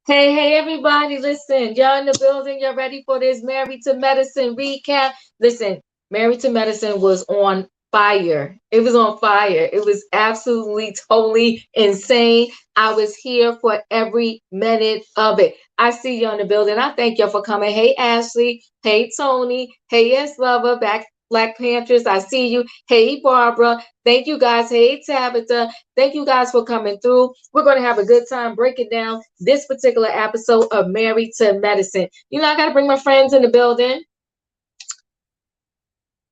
Hey, everybody, listen, y'all in the building, y'all ready for this Married to Medicine recap? Listen, Married to Medicine was on fire. It was on fire. It was absolutely, totally insane. I was here for every minute of it. I see y'all in the building. I thank y'all for coming. Hey, Ashley. Hey, Tony. Hey, Yes Lover. Back Black Panthers. I see you. Hey, Barbara. Thank you guys. Hey, Tabitha. Thank you guys for coming through. We're going to have a good time breaking down this particular episode of Married to Medicine. You know, I got to bring my friends in the building.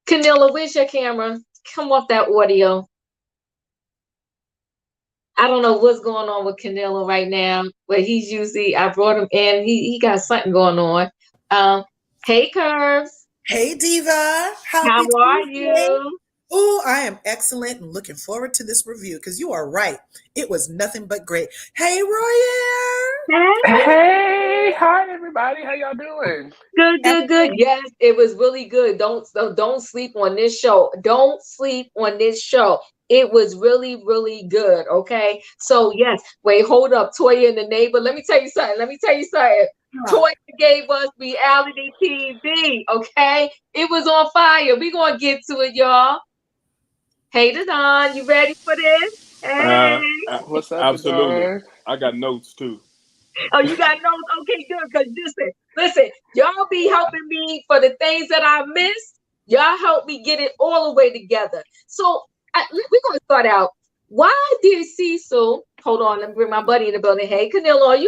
Canilla, where's your camera? Come off that audio. I don't know what's going on with Canilla right now, but he's usually, I brought him in. He got something going on. Hey, Curves. Hey, Diva. How are you? Oh, I am excellent and looking forward to this review because you are right. It was nothing but great. Hey, Royer. Hey, hi everybody. How y'all doing? Good. Yes, it was really good. Don't sleep on this show. Don't sleep on this show. It was really, really good. Okay. So yes, wait, hold up. Toya and the neighbor. Let me tell you something. Toya gave us reality TV. Okay. It was on fire. We're gonna get to it, y'all. Hey, Don, you ready for this? Hey. What's up, Absolutely. Adon? I got notes too. Oh, you got notes? Okay, good. Because listen, y'all be helping me for the things that I missed. Y'all help me get it all the way together. So we're going to start out. Why did Cecil, hold on, let me bring my buddy in the building. Hey, Canelo,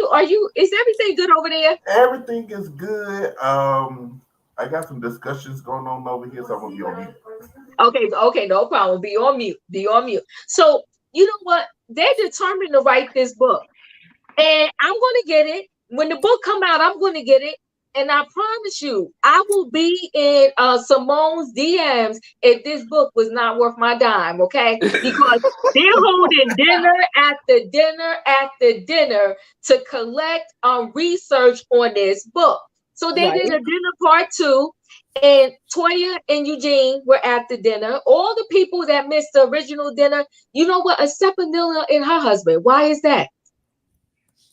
is everything good over there? Everything is good. I got some discussions going on over here, so I'm gonna be on mute. Okay, no problem. Be on mute. So, you know what? They're determined to write this book. And I'm going to get it. When the book come out, I'm going to get it. And I promise you, I will be in Simone's DMs if this book was not worth my dime, okay? Because they're holding dinner after dinner to collect research on this book. So they did a dinner part 2, and Toya and Eugene were at the dinner. All the people that missed the original dinner, you know what? Except Anila and her husband. Why is that?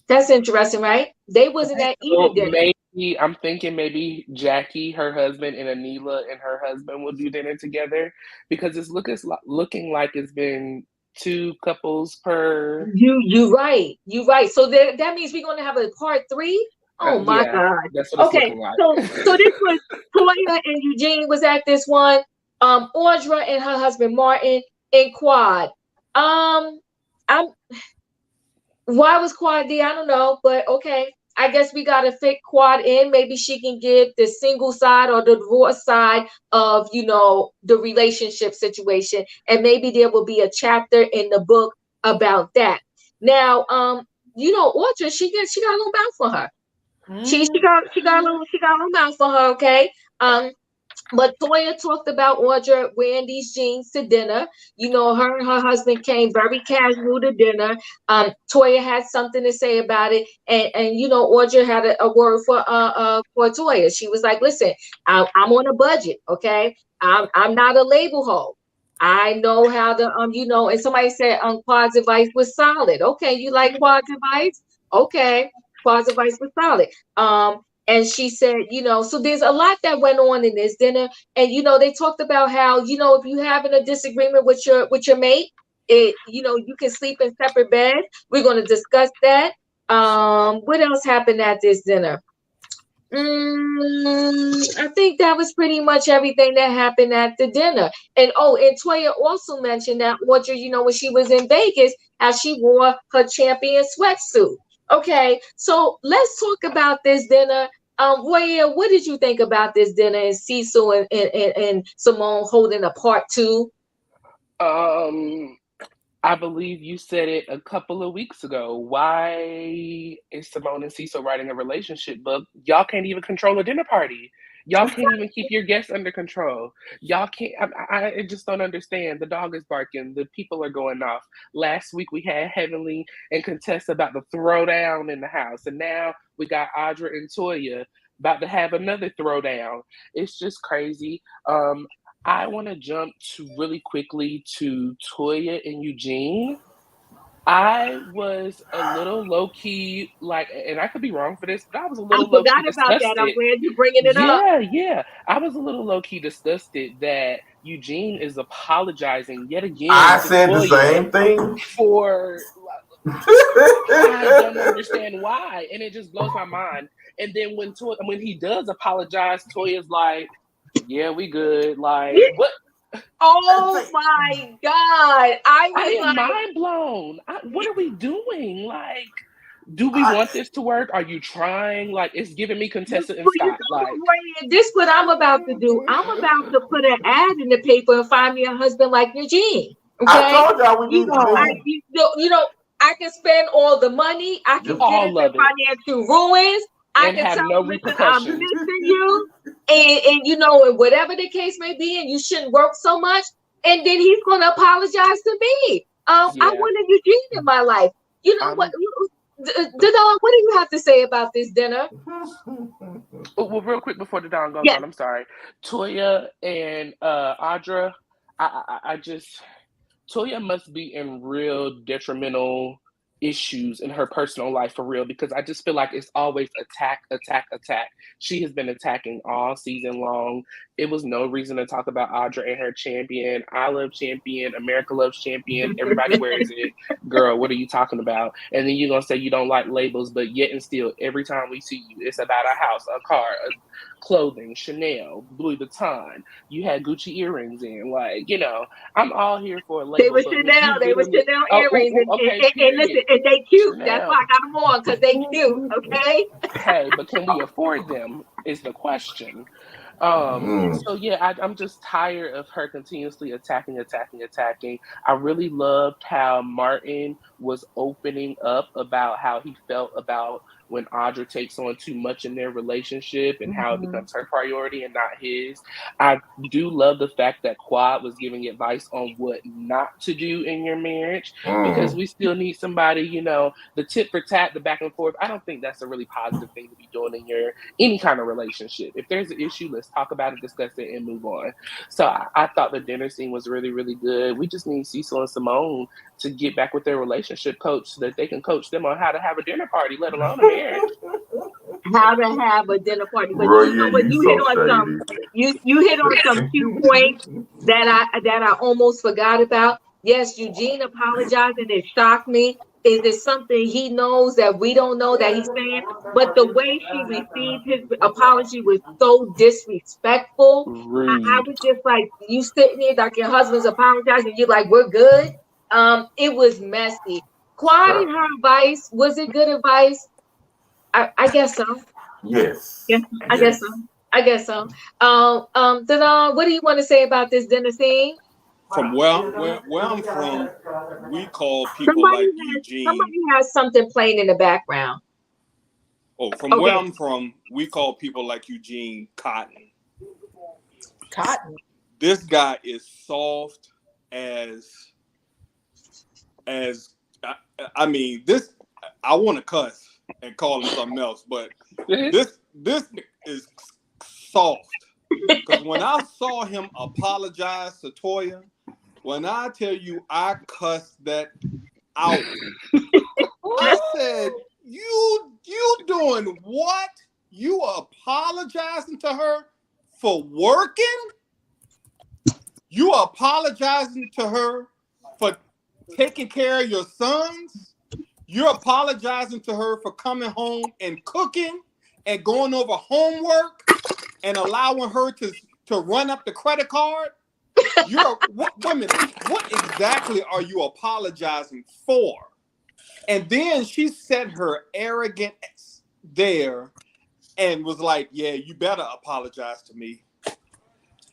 That's interesting, right? They wasn't at either dinner. Maybe I'm thinking maybe Jackie, her husband, and Anila and her husband will do dinner together because it's looking like it's been 2 couples per. You right. So that means we're gonna have a part 3. Oh my God. That's what it's Okay, looking like. so this was Toya and Eugene was at this one. Audra and her husband Martin in Quad. I'm Why was Quad D? I don't know, but okay. I guess we gotta fit Quad in. Maybe she can give the single side or the divorce side of the relationship situation, and maybe there will be a chapter in the book about that. Now, Audra, she got a little mouth for her. She got a little mouth for her. Okay. But Toya talked about Audra wearing these jeans to dinner. Her and her husband came very casual to dinner. Toya had something to say about it, and Audra had a word for Toya. She was like, "Listen, I'm on a budget, okay? I'm not a label hoe. I know how to And somebody said Quad's advice was solid. Okay, you like Quad's advice? Okay, Quad's advice was solid. And she said, so there's a lot that went on in this dinner. And, they talked about how, if you having a disagreement with your mate, you can sleep in separate beds. We're going to discuss that. What else happened at this dinner? I think that was pretty much everything that happened at the dinner. And Toya also mentioned that Audra, when she was in Vegas, how she wore her champion sweatsuit. Okay, so let's talk about this dinner. Roya, what did you think about this dinner and Cecil and Simone holding a part 2? I believe you said it a couple of weeks ago. Why is Simone and Cecil writing a relationship book? Y'all can't even control a dinner party. Y'all can't even keep your guests under control. Y'all can't. I just don't understand. The dog is barking. The people are going off. Last week we had Heavenly and Contessa about the throwdown in the house, and now we got Audra and Toya about to have another throwdown. It's just crazy. I want to jump to really quickly to Toya and Eugene. I was a little low key, like, and I could be wrong for this, but I was a I little low key forgot about that. I'm disgusted. glad you're bringing it up. Yeah. I was a little low key disgusted that Eugene is apologizing yet I again to said the Toya same thing. for. I don't understand why, and it just blows my mind. And then when he does apologize, Toya's like, "Yeah, we good." Like, what? Oh my God. I I was am like, mind blown. What are we doing? Like, do we want this to work? Are you trying? Like, it's giving me Contessa and well, you Scott. know Like, what, Ray, this what I'm about to do. I'm about to put an ad in the paper and find me a husband like Eugene. I Okay? told y'all we You need know, to oh, do. I can spend all the money. I can get all into of it, financial ruins. I and can have tell no him, listen, I'm repercussions. missing you. And and whatever the case may be, and you shouldn't work so much. And then he's gonna apologize to me. I Yeah, wanted Eugene in my life. You know what? I'm. Dadon, what do you have to say about this dinner? Well, real quick before the dawn goes Yes. on, I'm sorry. Toya and Audra, I just Toya must be in real detrimental issues in her personal life for real because I just feel like it's always attack, attack, attack. She has been attacking all season long. It was no reason to talk about Audra and her champion. I love champion. America loves champion. Everybody wears it. Girl, what are you talking about? And then you're going to say you don't like labels, but yet and still, every time we see you, it's about a house, a car, clothing, Chanel, Louis Vuitton. You had Gucci earrings in. Like, I'm all here for a They label, were but when Chanel. you They were literally, Chanel oh, earrings, okay, and listen, period. and they cute. That's why Chanel. I got them on because they cute. Okay. Hey, but can we afford them? Is the question. So yeah, I'm just tired of her continuously attacking, attacking, attacking. I really loved how Martin was opening up about how he felt about when Audra takes on too much in their relationship and how it becomes her priority and not his. I do love the fact that Quad was giving advice on what not to do in your marriage because we still need somebody, the tit for tat, the back and forth. I don't think that's a really positive thing to be doing in your any kind of relationship. If there's an issue, let's talk about it, discuss it, and move on. So I thought the dinner scene was really, really good. We just need Cecil and Simone to get back with their relationship coach so that they can coach them on how to have a dinner party, let alone a marriage. How to have a dinner party, but Roy, you know what? you so shady. You hit on some few points that I almost forgot about. Yes, Eugene apologizing. It shocked me. Is it something he knows that we don't know that he's saying? But the way she received his apology was so disrespectful. I Rude. was just like, you sitting there like your husband's apologizing. You're like, we're good. It was messy. Quad and her advice, was it good advice? I guess so. Yes. Yeah, I guess so. Yes. I guess so. Then what do you want to say about this dinner scene? From where I'm from, we call people Somebody like has Eugene. somebody has something playing in the background. Oh, from where Okay. I'm from, we call people like Eugene cotton. Cotton. This guy is soft as I mean this. I want to cuss and call him something else, but this is soft. Because when I saw him apologize to Toya, when I tell you I cussed that out, I said, you doing what? You apologizing to her for working? You apologizing to her for taking care of your sons? You're apologizing to her for coming home and cooking and going over homework and allowing her to run up the credit card? Wait a minute. What exactly are you apologizing for? And then she said her arrogant there and was like, yeah, you better apologize to me.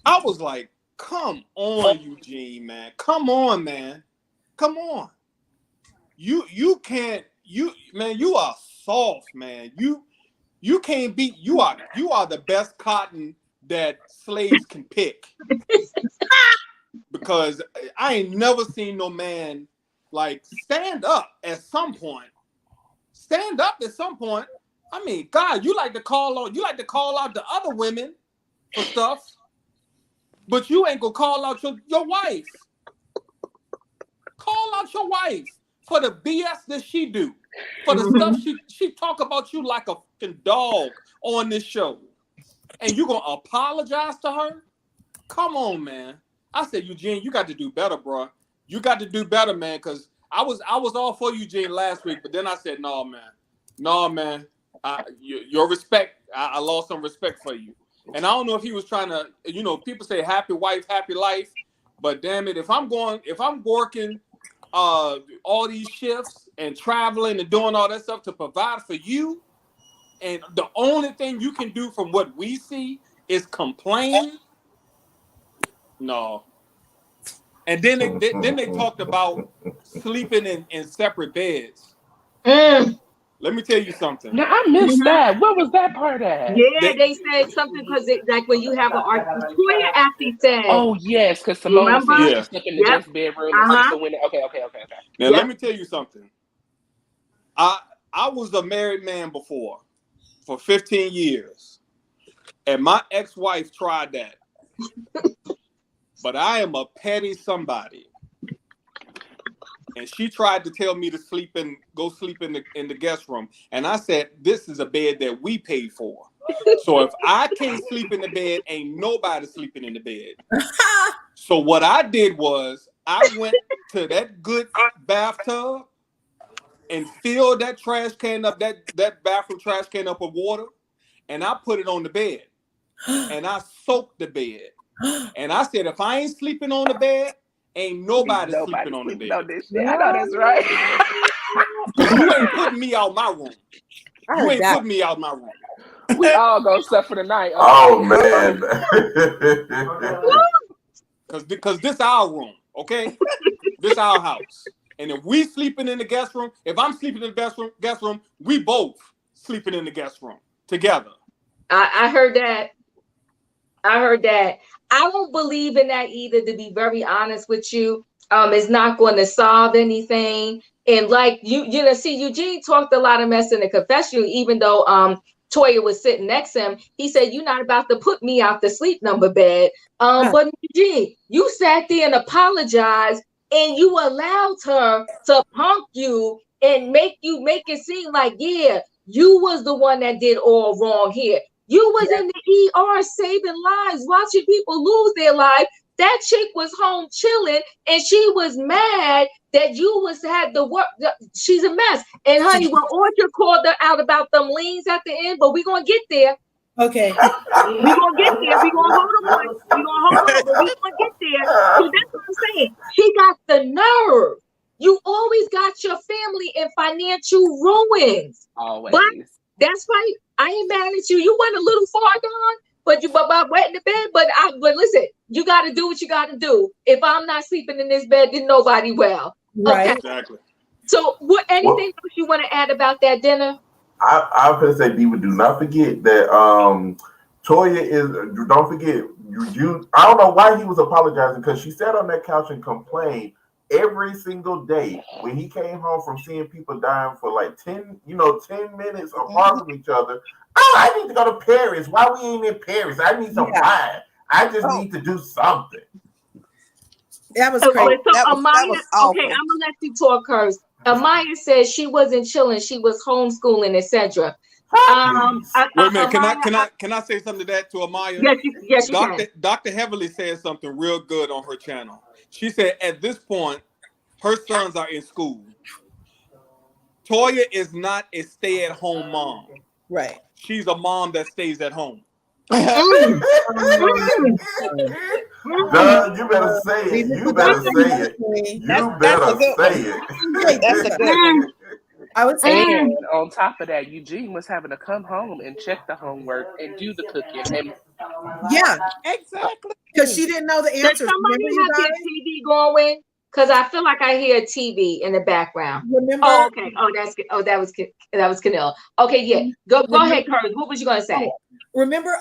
I was like, come on, Eugene, man. Come on, man. Come on. You can't, man, you are soft, man. You can't beat, you are the best cotton that slaves can pick. Because I ain't never seen no man like stand up at some point. Stand up at some point. I mean, God, you like to call out the other women for stuff, but you ain't gonna call out your wife. Call out your wife. for the BS that she do, for the stuff she talk about you like a fucking dog on this show, and you gonna apologize to her? Come on, man. I said, Eugene, you got to do better, bro. You got to do better, man. Because I was all for Eugene last week, but then I said, no, man. Your respect, I lost some respect for you. And I don't know if he was trying to, people say happy wife, happy life, but damn it, if I'm working all these shifts and traveling and doing all that stuff to provide for you, and the only thing you can do from what we see is complain. No. And then they talked about sleeping in separate beds. Let me tell you something. Now I missed that. What was that part at? Yeah, they said something because like when you have an argument, Toya actually said. Oh yes, because Simone said she slept in the guest bedroom and Cecil went. Okay. Now let me tell you something. I was a married man before for 15 years, and my ex-wife tried that. But I am a petty somebody, and she tried to tell me to go sleep in the guest room, and I said, "This is a bed that we paid for. So if I can't sleep in the bed, ain't nobody sleeping in the bed." So what I did was I went to that good bathtub and filled that trash can up, that bathroom trash can up with water, and I put it on the bed, and I soaked the bed. And I said, if I ain't sleeping on the bed, ain't nobody sleeping on the bed. I know that's right. You ain't putting me out my room. You ain't putting me out my room. We all gonna suffer tonight. Oh man. Because this our room, okay? This our house. And if we sleeping in the guest room, if I'm sleeping in the guest room, we both sleeping in the guest room together. I heard that. I don't believe in that either, to be very honest with you. It's not going to solve anything. And like see, Eugene talked a lot of mess in the confessional, even though Toya was sitting next to him. He said, "You're not about to put me out the sleep number bed." But Eugene, you sat there and apologized, and you allowed her to punk you and make it seem like, yeah, you was the one that did all wrong here. You was in the ER saving lives, watching people lose their life. That chick was home chilling, and she was mad that you had the work. She's a mess. And honey, when Audra called her out about them liens at the end, but we're gonna get there. Okay. We're gonna get there. We're gonna hold on. But we're gonna get there. So that's what I'm saying. She got the nerve. You always got your family in financial ruins. Always. But that's right. I ain't mad at you. You went a little far gone, but you wet in the bed. But listen, you got to do what you got to do. If I'm not sleeping in this bed, then nobody will. Right. Okay. Exactly. So, anything else you want to add about that dinner? I was gonna say, Diva, do not forget that Toya is. Don't forget you. I don't know why he was apologizing, because she sat on that couch and complained every single day when he came home from seeing people dying for like 10 minutes apart from each other. Oh, I need to go to Paris. Why we ain't in Paris? I need some wine. I just need to do something. That was crazy. So Amaya, okay, I'm gonna let you talk hers. Amaya says she wasn't chilling, she was homeschooling, etc. Wait a minute, can I say something to that, to Amaya? Yes, you can. Dr. Heavily said something real good on her channel. She said at this point, her sons are in school. Toya is not a stay-at-home mom. Right. She's a mom that stays at home. Doug, you better say it. You better say it. You better say it. That's a good one. I would say, and on top of that, Eugene was having to come home and check the homework and do the cooking. And yeah, exactly. Because she didn't know the answers. Does somebody have their TV going? Because I feel like I hear a TV in the background. Remember? Oh, okay. That was Canelo. Okay, yeah. Go ahead, Curtis. What was you gonna say? Remember,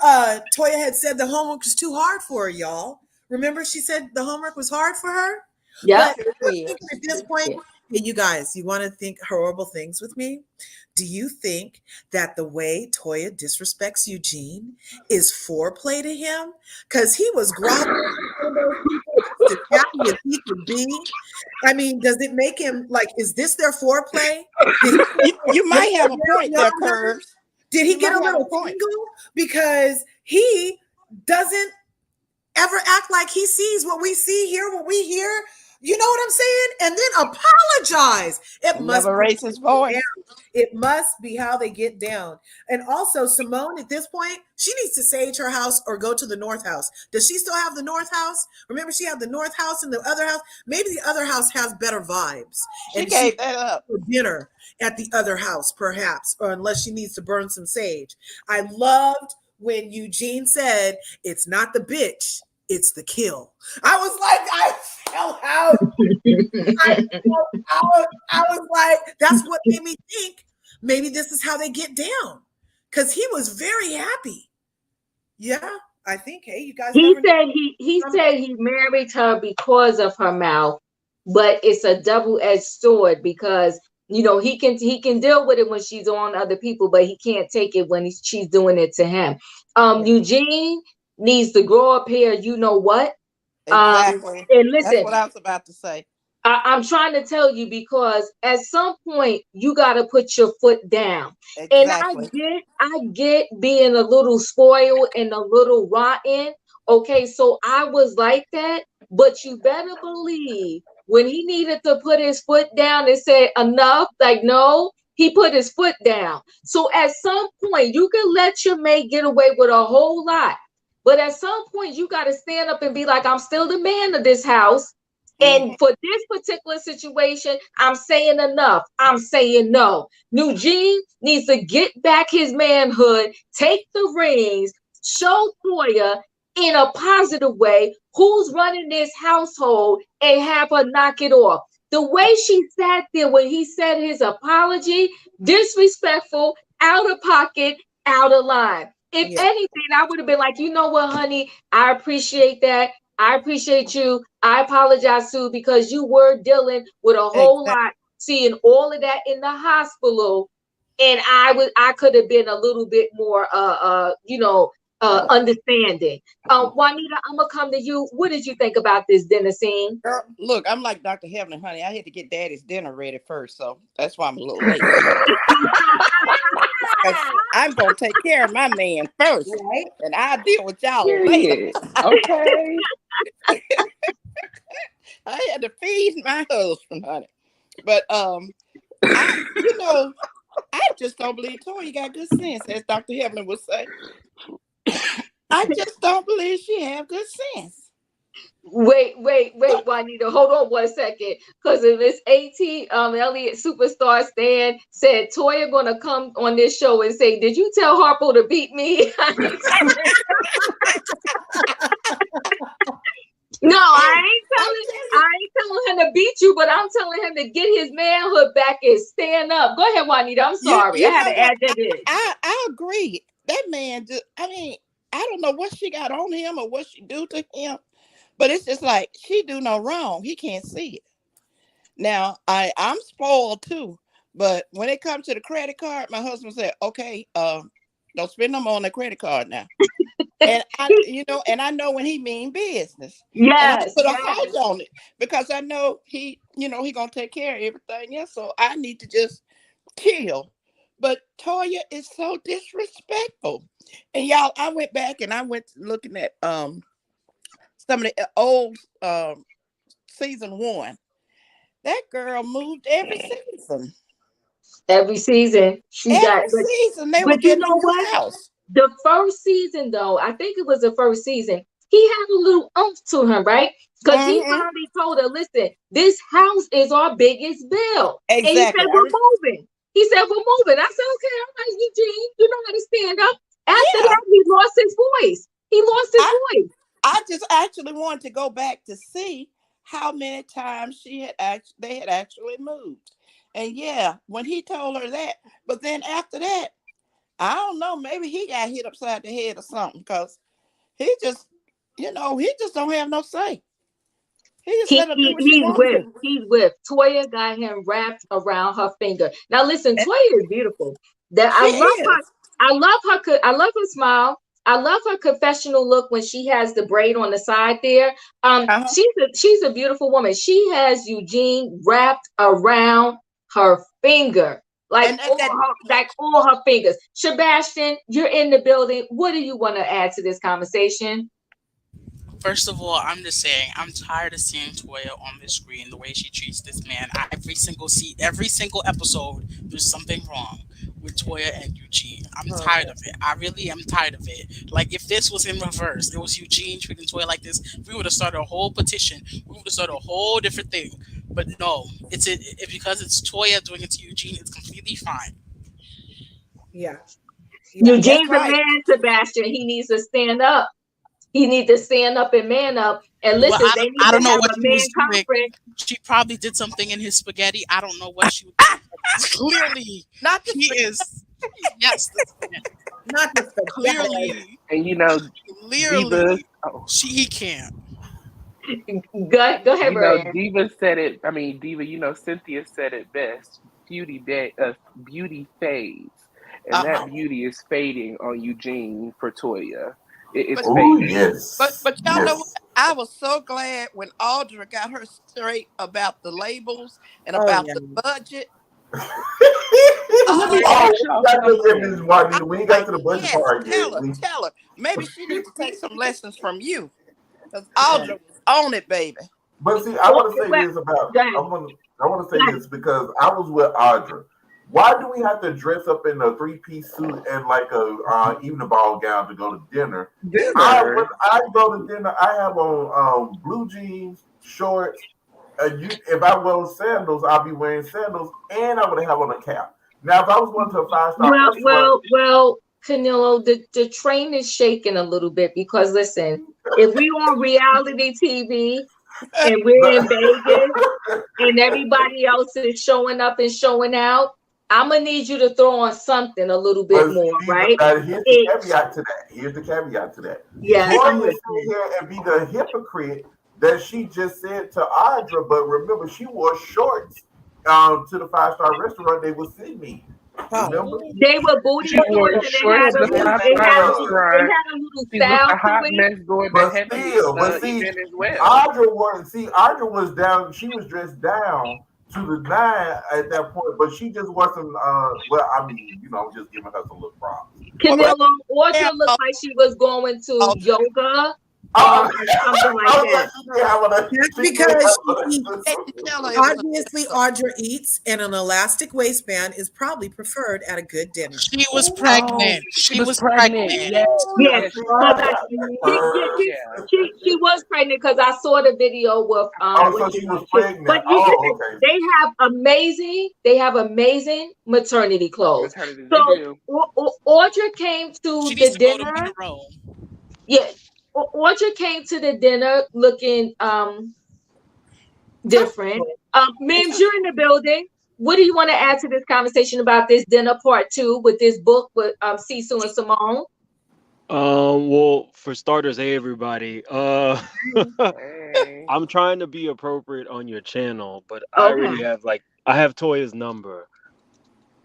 Toya had said the homework was too hard for her, y'all. Remember, she said the homework was hard for her. Yeah. At this point, hey, you guys, you want to think horrible things with me? Do you think that the way Toya disrespects Eugene is foreplay to him? Because he was groveling as happy as he could be. I mean, does it make him like, is this their foreplay? You might have a point there, Curves. Did he get a little tingle? Because he doesn't ever act like he sees what we see, hear what we hear. You know what I'm saying? And then apologize. It must raise his voice. It must be how they get down. And also, Simone, at this point, she needs to sage her house or go to the North House. Does she still have the North House? Remember, she had the North House and the other house. Maybe the other house has better vibes. She gave that up for dinner at the other house, perhaps, or unless she needs to burn some sage. I loved when Eugene said, "It's not the bitch, it's the kill." I was like, I fell out. I was like, that's what made me think maybe this is how they get down. Because he was very happy. Yeah, I think, hey, you guys. He said he married her because of her mouth, but it's a double-edged sword because he can deal with it when she's on other people, but he can't take it when she's doing it to him. Eugene needs to grow up here. You know what? Exactly. And listen, that's what I was about to say. I'm trying to tell you because at some point you got to put your foot down. Exactly. And I get being a little spoiled and a little rotten. Okay, so I was like that, but you better believe when he needed to put his foot down and say enough, like no, he put his foot down. So at some point you can let your mate get away with a whole lot. But at some point, you got to stand up and be like, I'm still the man of this house. And for this particular situation, I'm saying enough. I'm saying no. Eugene needs to get back his manhood, take the reins, show Toya in a positive way who's running this household and have her knock it off. The way she sat there when he said his apology, disrespectful, out of pocket, out of line. If anything, I would have been like, you know what, honey, I appreciate that. I appreciate you. I apologize too, because you were dealing with a whole lot, seeing all of that in the hospital. And I could have been a little bit more, understanding. Juanita, I'm going to come to you. What did you think about this dinner scene? Girl, look, I'm like Dr. Heaven, honey. I had to get Daddy's dinner ready first, so that's why I'm a little late. I'm going to take care of my man first, right? And I'll deal with y'all later. Okay. I had to feed my husband, honey. But, I just don't believe Toya got good sense, as Dr. Heaven would say. I just don't believe she have good sense. Wait, Juanita, hold on 1 second. Because if it's Elliott Superstar Stan said Toya gonna come on this show and say, did you tell Harpo to beat me? No, I ain't telling him to beat you, but I'm telling him to get his manhood back and stand up. Go ahead, Juanita. I'm sorry. I had to add that in. I agree. That man I don't know what she got on him or what she do to him, but it's just like she do no wrong. He can't see it. Now, I'm spoiled too, but when it comes to the credit card, my husband said, okay, don't spend no more on the credit card now. And I know when he mean business. Yes. And I put a hold on it because I know he gonna take care of everything else. So I need to just chill. But Toya is so disrespectful. And y'all, I went back and I went looking at some of the old season 1. That girl moved every season. Every season. Season they were getting a new house. The first season, though, I think it was the first season, he had a little oomph to him, right? Because he finally told her, listen, this house is our biggest bill. Exactly. And he said, we're moving. He said, we're moving. I said, okay, all right, Eugene, you know how to stand up. After that, he lost his voice. Voice. I just actually wanted to go back to see how many times they had actually moved. And when he told her that, but then after that, I don't know, maybe he got hit upside the head or something because he just don't have no say. He just let her do what she wants. He's with. Toya got him wrapped around her finger. Now listen, Toya is beautiful. I love her smile. I love her confessional look when she has the braid on the side there. Uh-huh. She's a beautiful woman. She has Eugene wrapped around her finger, like And that all her fingers. Sebastian, you're in the building. What do you want to add to this conversation? First of all, I'm just saying I'm tired of seeing Toya on the screen the way she treats this man. Every single episode, there's something wrong with Toya and Eugene. I'm tired of it. I really am tired of it. Like if this was in reverse, it was Eugene treating Toya like this, we would have started a whole petition. We would have started a whole different thing. But no, because it's Toya doing it to Eugene, it's completely fine. Yeah. Eugene's a man, Sebastian. He needs to stand up. He needs to stand up and man up. And listen, Well, they need I don't to know have what a she man was doing. conference. She probably did something in his spaghetti. I don't know what she was doing. Clearly, not the he is. Yes, not the clearly. And you know, clearly, he can't. Go ahead, Ryan. Diva said it. I mean, Diva. You know, Cynthia said it best. Beauty fades, and that beauty is fading on Eugene for Toya. It's fading. Yes. But y'all know what? I was so glad when Audra got her straight about the labels and about the budget. We got to the budget part yet. Tell her. Maybe she needs to take some lessons from you. Because Audra was on it, baby. But see, I want to say this about. I want to say this because I was with Audra. Why do we have to dress up in a 3-piece suit and like a evening ball gown to go to dinner? When I go to dinner, I have on blue jeans, shorts. If I wear sandals, I'll be wearing sandals, and I would have on a cap. Now, if I was going to a 5-star restaurant, well, Canelo, the train is shaking a little bit because listen, if we on reality TV and we're in Vegas and everybody else is showing up and showing out, I'm gonna need you to throw on something a little bit more, right? Here's the caveat to that. Yeah, I'm going to sit here and be the hypocrite that she just said to Audra, but remember, she wore shorts to the 5-star restaurant they would see me. Remember? They were booty shorts and they had a little style to it. Audra was down. She was dressed down to the 9 at that point, but she just wasn't. Well, I mean, you know, I'm just giving her some little props. Canelo, Audra looked like she was going to yoga. Something like that. That's because obviously Audra eats, and an elastic waistband is probably preferred at a good dinner. She was pregnant. She was pregnant. Yes. She was pregnant because I saw the video with. So she was pregnant. But they have amazing maternity clothes. So Audra came to the dinner. Yes. Audra came to the dinner looking different. Mims, you're in the building. What do you want to add to this conversation about this dinner part 2 with this book with Sisu and Simone? Well, for starters, hey everybody. I'm trying to be appropriate on your channel, but I already have I have Toya's number.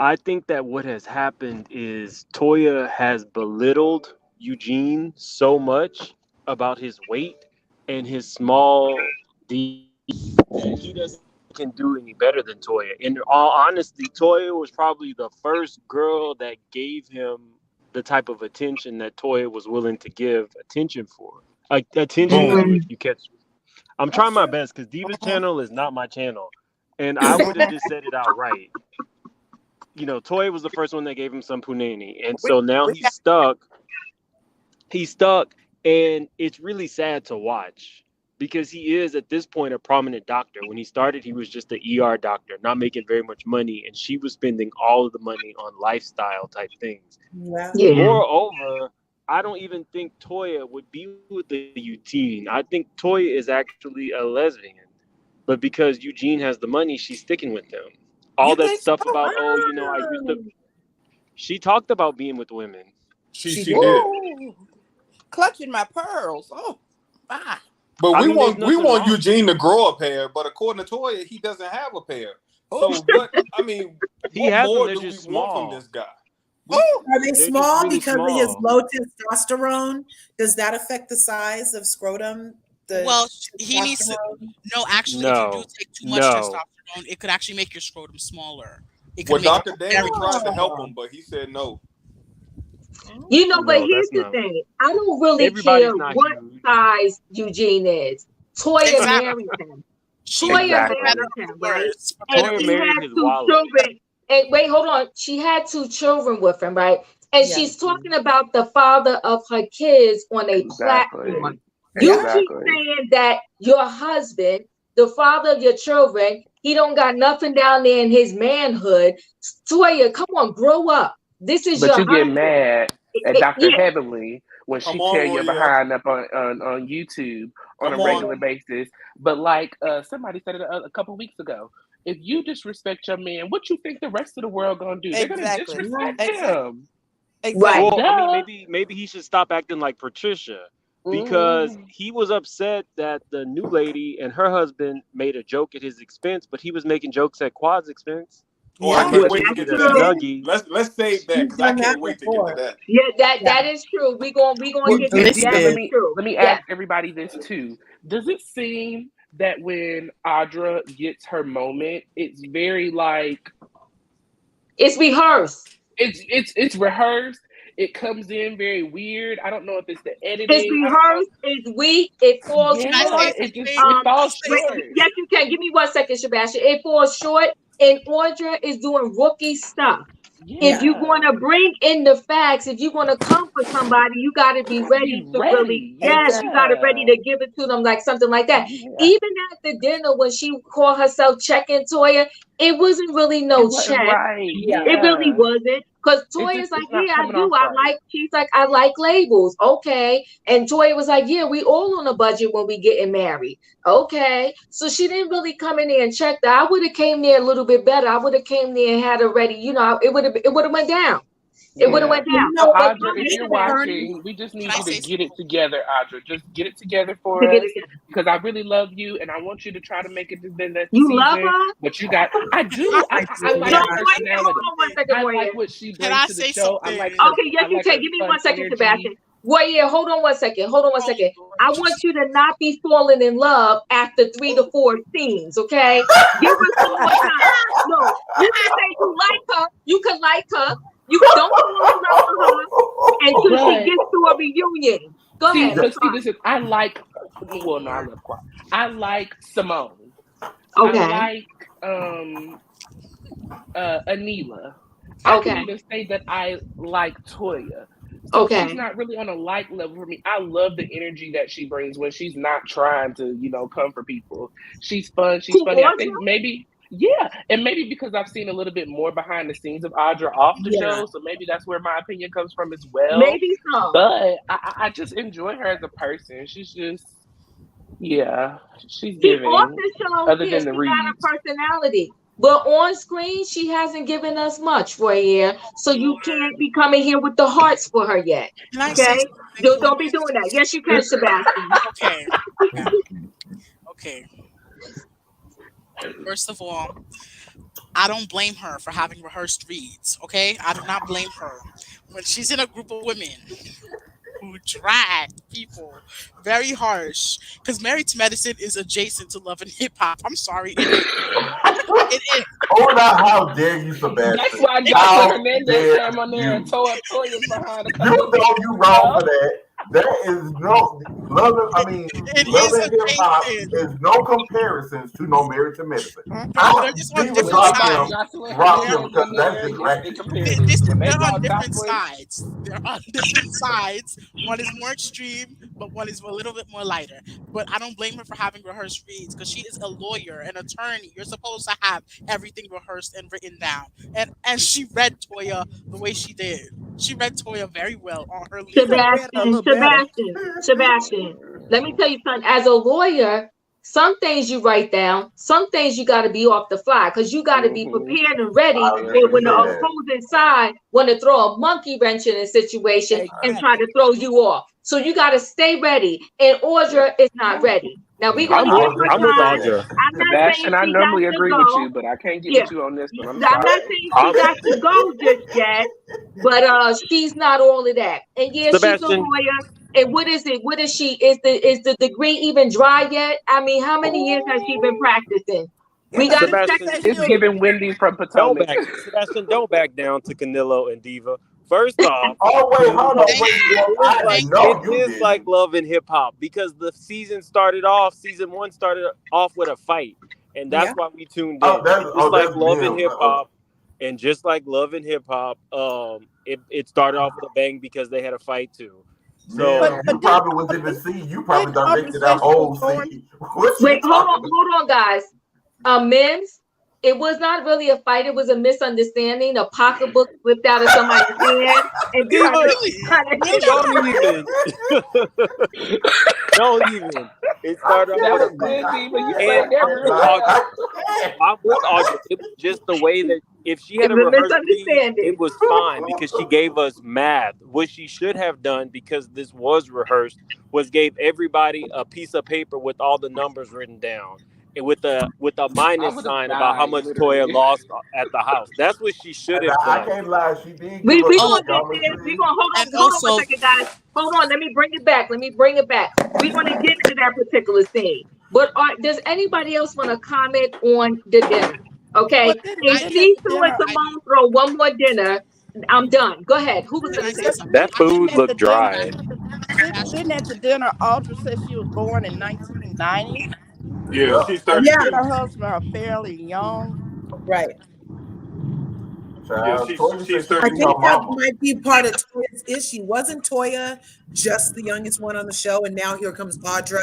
I think that what has happened is Toya has belittled Eugene so much about his weight and his small D that he doesn't can do any better than Toya. In all honesty, Toya was probably the first girl that gave him the type of attention that Toya was willing to give attention for. If you catch me. I'm trying my best because Diva's channel is not my channel. And I would have just said it outright. You know, Toya was the first one that gave him some punani. And so now he's stuck. He's stuck, and it's really sad to watch because he is at this point a prominent doctor. When he started, he was just an ER doctor, not making very much money, and she was spending all of the money on lifestyle type things. Yeah. Moreover, I don't even think Toya would be with the Eugene. I think Toya is actually a lesbian, but because Eugene has the money, she's sticking with him. All that stuff about I used to. She talked about being with women. She did. Clutching my pearls. Oh, my. But we want Eugene to grow a pair, but according to Toya, he doesn't have a pair. So what? I mean, what more do we want from this guy? Are they They're small really because of his small. low testosterone? Does that affect the size of scrotum? Well, he needs to. testosterone? No, actually, if you do No, take too much no. testosterone, it could actually make your scrotum smaller. It Well, could make it Dr. very Dan tried to help Oh. him, but he said no. You know, but No, here's that's the not. thing. I don't really care Everybody's not what huge. size Eugene is. Toya exactly. married him. She Toya for better Exactly. married or him, for right? worse. For And better Toya or she married had his two wallet. children. And wait, hold on. She had two children with him, right? And Yeah. she's talking about the father of her kids on a Exactly. platform. Yeah. You keep Exactly. saying that your husband, the father of your children, he don't got nothing down there in his manhood. Toya, come on, grow up. This is But your you get husband. mad at Dr. Yeah, Heavenly when Come she on, tear your Royale. behind up on YouTube on a Come on. regular basis. But like somebody said it a couple weeks ago, if you disrespect your man, what you think the rest of the world gonna do? They're gonna Exactly. disrespect Exactly. him. Exactly. Well, I mean, Duh. maybe he should stop acting like Patricia because Mhm. he was upset that the new lady and her husband made a joke at his expense, but he was making jokes at Quad's expense. Oh, I Yeah. can't well, wait to that's get Get to a that. true. snuggie. Let's save that He's because I done that can't wait to get to before. that. Yeah, Yeah. that is true. We gonna Well, get And that. see, That but is Listen, true. let me Yes. ask everybody this too. Does it seem that when Audra gets her moment, it's very like It's rehearsed. it's rehearsed. It comes in very weird. I don't know if it's the It's editing. I don't know. rehearsed. It's weak. It falls can I say short. Yeah, something? it Um, falls wait, Say short. yes, something. you can. Give me 1 second, Sebastian. It falls short, and Audra is doing rookie stuff. If Yeah. you're going Yeah, to bring in the facts, if you're going to come for somebody, you got to you be gotta be ready to really, ready. yes, you got to ready Yeah, to give it to them like something like that. yeah. Even at the dinner when she called herself checking Toya, it wasn't really It no wasn't check. right. Yeah. It really Yeah, wasn't. Because Toya's like, it's not yeah, I coming do. off right. She's like, I like labels. Okay. And Toya was like, yeah, we all on a budget when we getting married. Okay. So she didn't really come in there and check that. I would have came there a little bit better. I would have came there and had her ready. It would have went down. It would have Yeah. went You down. So know, But Audra, go if ahead, you're Sebastian, watching, we just Can need I you to say get it something? together, Audra. Just get it together to for get us it together. because I really love you and I want you to try to make it to the next You love season. her? But I do. I I do. like So Yeah. her wait, hold personality. on 1 second, I like Warrior. what she Can brings I to the say show. something? Okay, yes, I you like can. her Give me fun 1 second, energy. Sebastian. Warrior, hold on 1 second. Hold on one Oh second. Lord I want Jesus. you to not be falling in love after 3 to 4 scenes, okay? Give us some more time. No, you can say you like her. You can like her. You don't fall in love with her until she But gets to a reunion. Go ahead. I'm sorry. this is I like. Well, no, I love Quad. I like Simone. I Okay. like Anila. I can Okay. even say that I like Toya. So she's Okay. not really on a like level for me. I love the energy that she brings when she's not trying to, come for people. She's fun. She's Who, funny. I Audra? think maybe, yeah. And maybe because I've seen a little bit more behind the scenes of Audra off the Yeah. show. So maybe that's where my opinion comes from as well. Maybe so. But I just enjoy her as a person. She's just, yeah, she's She off giving, the show, other yeah, than the she got reads. a personality. But on screen, she hasn't given us much for a year. So you Lord. can't be coming here with the hearts for her yet. Can I say Okay? something, Don't be please? doing that. Yes, you can, Sebastian. Okay. Yeah. Okay. First of all, I don't blame her for having rehearsed reads. Okay, I do not blame her when she's in a group of women who drag people very harsh. Because Married to Medicine is adjacent to Love and Hip Hop. I'm sorry, it is. It is. Oh, now, how dare you, That's Sebastian? why Dr. How Hernandez dare came on there and you? tore up Toya's behind a You couple of know weeks you wrong ago. for that. That is no love. It Love is and hip hop adjacent. is no comparisons to no Married to Medicine. They're just on We would different When they drop brought him, sides. Jocelyn drop They're him Hernandez because on that's there, just yes, they ratchet. compared it. When they they're on brought different Jocelyn, sides. They're on different sides. One is more extreme, but one is a little bit more lighter. But I don't blame her for having rehearsed reads because she is a lawyer, an attorney. You're supposed to have everything rehearsed and written down. And she read Toya the way she did. She read Toya very well on her She lead. could have read a Sebastian, little better. Sebastian. Let me tell you something. As a lawyer, some things you write down, some things you got to be off the fly because you got to be mm-hmm. prepared and ready I was for going when to the say that. opposing side want to throw a monkey wrench in a situation and try Exactly. to throw you off. So you got to stay ready. And Audra is not ready. Now we're No, gonna I'm give with her I'm with time. Audra. I'm not saying Sebastian, I she got normally to agree with go. you, but I can't get Yeah, with you on this one. I'm I'm not sorry. saying she I'm, got to go just yet, but she's not all of that. And yeah, she's a Sebastian, lawyer. And what is it? What is she? Is the degree even dry yet? I mean, how many years has she been practicing? We No, gotta she check. Sebastian, said It's she'll. giving Wendy from don't Potomac. back. Sebastian, don't back down to Canelo and Diva. First off, oh wait, hold on, Thank wait. you. Well, It's I like Thank it know you. you is like didn't. Love and Hip Hop because the season started off. Season one started off with a fight, and that's Yeah. why we tuned in. And just like That's Love and them. Hip Hop, and just like Love and Hip Hop, it started off with a bang because they had a fight too. So Man, you But didn't probably was in the Audrey, scene. You probably didn't Audrey directed say that she was whole going? scene. What Wait, you talking about? hold on, guys. Mims, it was not really a fight. It was a misunderstanding. A pocketbook slipped out of somebody's hand and Diva, Really? don't Really? even, don't even. It started off That with a was bang, good, Diva. You and stayed there I'm real with long. Audra. I can't. I'm with Audra. It was just the way that if she it had a was a rehearsed read, misunderstanding. it was fine because she gave us math. What she should have done, because this was rehearsed, was gave everybody a piece of paper with all the numbers written down and with a I minus would have sign about how died, much Toya literally. lost at the house. That's what she should have I done. can't lie. She did We give us we some Oh, gonna get there. We geometry. gonna and hold on one also, second, guys. Hold on. Let me bring it back. Let me bring it back. We're gonna get to that particular scene. But does anybody else want to comment on the dinner? Well, Okay. didn't If didn't at she the threw and dinner? I do. Simone throw one more dinner, I'm done. Go ahead. Who was Can gonna I say say something? something? That I Didn't food do. at the looked dinner? dry. Sebastian, Didn't Sebastian, at the dinner? Audrey said she was born in 1990, Yeah, Yep. she's and she Yeah. and 32. her husband are fairly young. Right. Yeah, Child, she's Toya she's said she I be 32. think her that mama. might be part of Toya's issue. Wasn't Toya just the youngest one on the show? And now here comes Audra,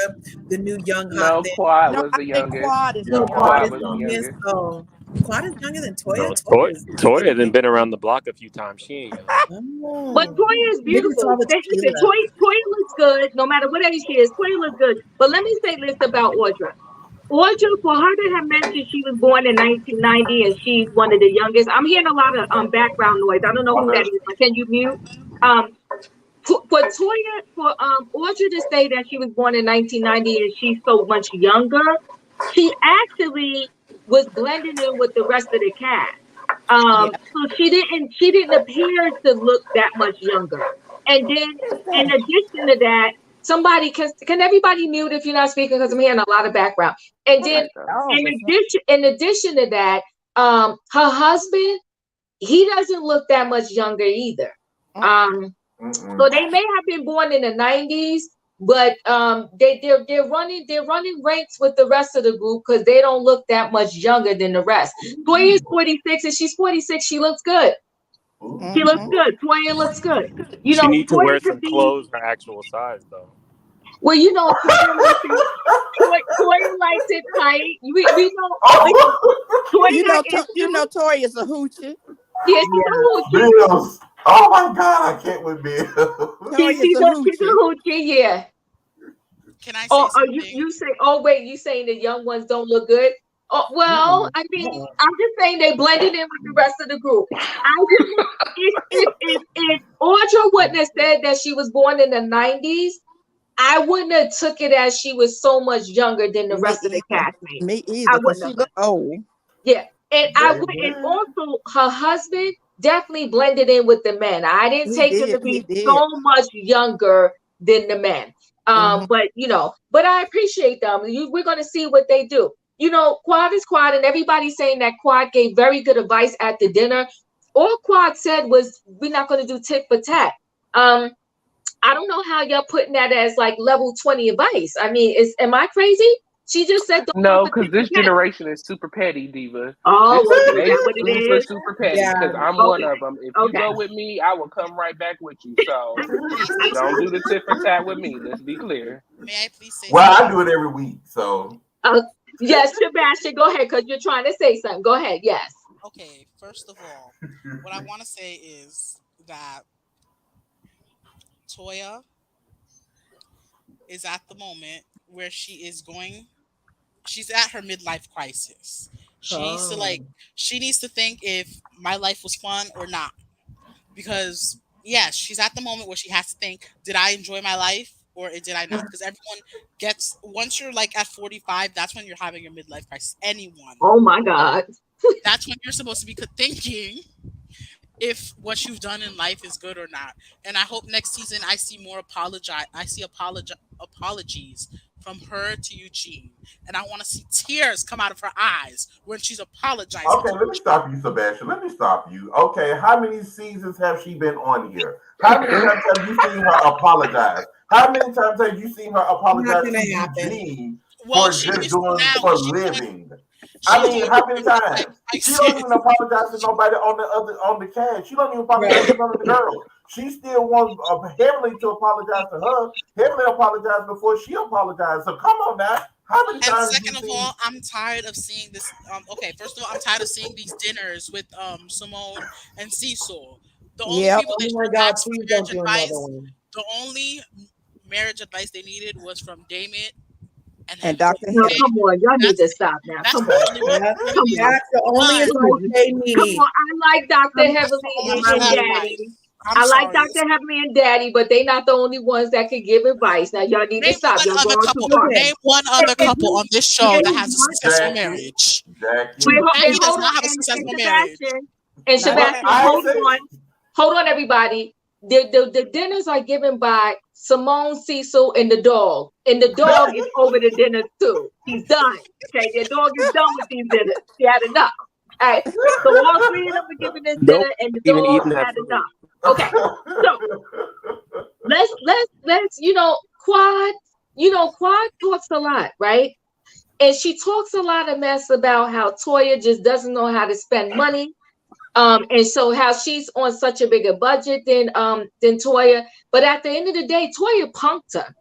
the new young hot No, thing. Quad No, was I the think youngest. Quad is the No, Yeah, Quad Quad youngest. Quad is is was the the younger. youngest. youngest. Oh, Quad is younger than Toya. No, Toya is Toya itty done been bitty. around the block a few times. She ain't young. But Oh, Toya is maybe it's all beautiful. the Listen, tequila. Toya looks good no matter what age she is. Toya looks good. But let me say this about Audra. Audra, for her to have mentioned she was born in 1990 and she's one of the youngest, I'm hearing a lot of background noise. I don't know who that Okay. is, but can you mute? Um, for Toya, for Audra to say that she was born in 1990 and she's so much younger, she actually was blending in with the rest of the cast. Yeah. So she didn't appear to look that much younger. And then What is in that? addition to that, somebody can everybody mute if you're not speaking because I'm hearing a lot of background. And What then a Okay. dog in is that? addition to that, her husband, he doesn't look that much younger either. Um, Mm-mm. so they may have been born in the 90s, but they're running ranks with the rest of the group because they don't look that much younger than the rest. Toya is 46 and she's 46. She looks good. She looks Mm-hmm. good. Toya looks good. She need to Toya wear could some be clothes her actual size though. well. Toya likes it tight. We know. Listen, Oh, Toya You got know, you know, issues. Toy is a hoochie. Yeah, she's a Yeah. hoochie. Bills. Oh my God, I can't with Bills. Toy is She's a a hoochie. hoochie. Yeah. can I say Oh, you something? you say? Oh, wait, you saying the young ones don't look good? Oh, well, Mm-mm. I mean, Uh-uh. I'm just saying they blended in with the rest of the group. I wouldn't if Audra wouldn't have said that she was born in the 90s, I wouldn't have took it as she was so much younger than the Me rest of the either. castmates. Me I either, because wouldn't she have. look old. Yeah, and I would, and Baby. also her husband definitely blended in with the men. I didn't He take him to did. He be did. so much younger than the men. Mm-hmm. But I appreciate them. We're gonna see what they do. Quad is Quad, and everybody's saying that Quad gave very good advice at the dinner. All Quad said was, "We're not gonna do tit for tat." Um, I don't know how y'all putting that as like level 20 advice. I mean, am I crazy? She just said don't go No, for because tit for this tat. generation is super petty, Diva. Oh, okay, They that what it super, is. super petty. Yeah. Because I'm one Okay, of them. If you okay. go with me, I will come right back with you. So Can I say don't do something? the tit for tat with me. Let's be clear. May I please say Well, I something? do it every week, so Uh, yes, Sebastian, go ahead because you're trying to say something. Go ahead. Yes. Okay, first of all, what I want to say is that Toya is at the moment where she's at her midlife crisis. She needs to Oh. she needs to think if my life was fun or not. Because yes, she's at the moment where she has to think, did I enjoy my life? or did I not? Because everyone gets, once you're like at 45, that's when you're having your midlife crisis. Anyone. Oh my God. That's when you're supposed to be thinking if what you've done in life is good or not. And I hope next season I see more apologies from her to Eugene. And I want to see tears come out of her eyes when she's apologizing Okay, to let me Eugene. stop you, Sebastian. Let me stop you. Okay, how many seasons have she been on here? How many times have you seen her apologize? How many times have you seen her apologize to Eugene Well, for she just used to doing now. for living? I She's mean, doing how many like times? I She don't said. even apologize to nobody on the cast. She don't even apologize to none of the girls. She still wants Heavenly to apologize to her. Heavenly apologized before she apologized. So come on now. How many And times have you second of seen? all, I'm tired of seeing this. Okay, first of all, I'm tired of seeing these dinners with Simone and Cecil. The only Yep. people they Oh should my have God, asked for please don't marriage do another advice, one. the only marriage advice they needed was from Damon and And Heavenly. Dr. Now, Heaven. Okay, come on. Y'all need that's to it. stop now. That's Come the on. only one. Come on. That's the only But Come advice on. they Come need. on. I like Dr. that's the Heavenly only one In they my should and have opinion. Daddy. advice. I'm I like sorry. Dr. Heavenly and Daddy, but they not the only ones that could give advice. Now, y'all need to Name stop. one Y'all other going too couple. far. Okay. Name one other If couple you, on this show if that you has a want, successful Jackie, marriage. Jackie. and Jackie does hold on, not have a and successful marriage. Sebastian, and Not What Sebastian, Jackie. I hold on, everybody. The dinners are given by Simone, Cecil, and the dog. And the dog is over the dinner too. He's done. Okay, the dog is done with these dinners. He had enough. All right. So all three of them are giving this Nope. dinner, and the Even dog eating that had food. enough. Okay. So let's Quad talks a lot, right? And she talks a lot of mess about how Toya just doesn't know how to spend money. And so how she's on such a bigger budget than Toya. But at the end of the day, Toya punked her.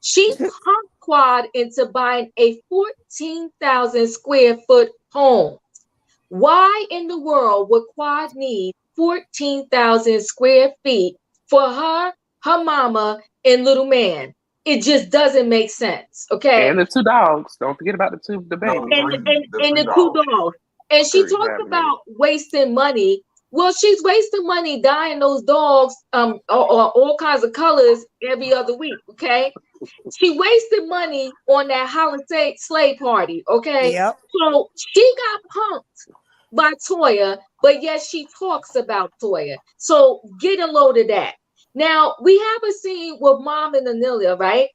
She punked Quad into buying a 14,000 square foot home. Why in the world would Quad need 14,000 square feet for her mama, and little man? It just doesn't make sense. Okay. And the two dogs. Don't forget about the No, baby. the And three the two dogs. dogs. And she Three. talks Have many. about wasting money. Well, she's wasting money dyeing those dogs or all kinds of colors every other week. Okay. She wasted money on that Holi-Slay party. Okay. Yep. So she got punked by Toya, but yet she talks about Toya. So get a load of that. Now we have a scene with Mom and Anila, right?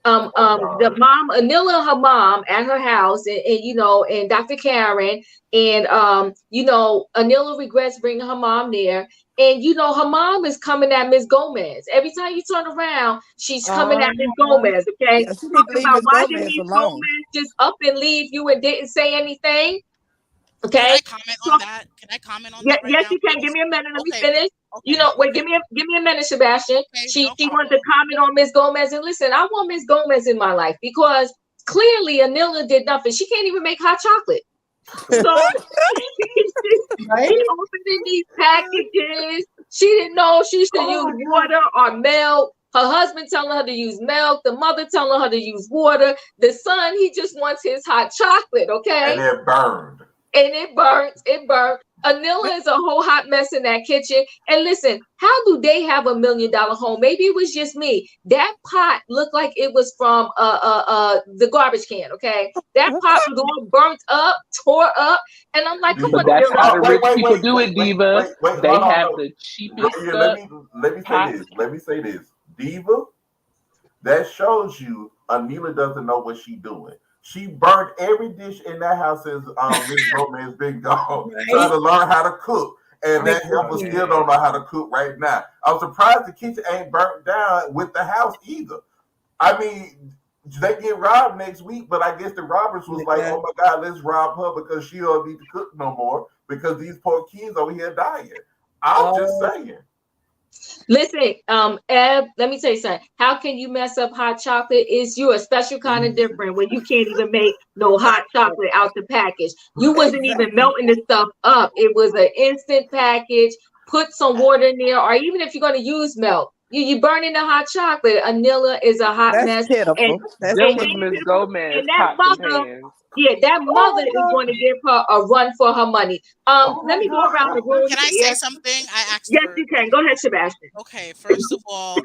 The mom, Anila, her mom at her house, and Dr. Karen, and Anila regrets bringing her mom there. And her mom is coming at Miss Gomez. Every time you turn around, she's coming at Miss Gomez, okay? Yeah, she need to Talking leave about Miss why did Gomez Miss alone. Gomez just up and leave you and didn't say anything? Can Okay. I comment on that? Can I comment on that right Yes, now, you can. Give please? me a minute. Let me Okay. finish. Okay. Wait, Okay. give me a minute, Sebastian. Okay. She No wanted to problem. comment on Miss Gomez. And listen, I want Miss Gomez in my life because clearly Anila did nothing. She can't even make hot chocolate. So Right? she opening these packages. She didn't know she should use water or milk. Her husband telling her to use milk. The mother telling her to use water. The son, he just wants his hot chocolate, okay? And it burned. And it burnt. It burnt. Anila is a whole hot mess in that kitchen. And listen, how do they have $1 million home? Maybe it was just me. That pot looked like it was from the garbage can. Okay, that pot was all burnt up, tore up, and I'm like, come on, But that's how Anila. the Wait, rich wait, people wait, do wait, it, wait, Diva. wait, wait. They Hold on. have No. the cheapest Yeah, stuff. let me say Pot. this. Let me say this. Diva, that shows you Anila doesn't know what she's doing. She burnt every dish in that house since Miss Gomez been gone, trying Right? to learn how to cook. And Make that helper it still don't know how to cook right now. I'm surprised the kitchen ain't burnt down with the house either. I mean, they get robbed next week, but I guess the robbers was like, Yeah. oh my God, let's rob her because she don't need to cook no more because these poor kids over here dying. I'm just saying. Listen, Eb, let me tell you something. How can you mess up hot chocolate? Is you a special kind of different when you can't even make no hot chocolate out the package. You wasn't even Exactly. melting the stuff up. It was an instant package. Put some water in there, or even if you're going to use milk, you burning the hot chocolate. Anila is a hot That's mess, and pitiful. That's Them and, was and, pitiful. Miss Gomez that pots and mother, pans. yeah, that Oh mother is my going to give her a run for her money. God. Let me go around the room Can I say here. something? I asked Yes, for. you can. Go ahead, Sebastian. Okay. First of all,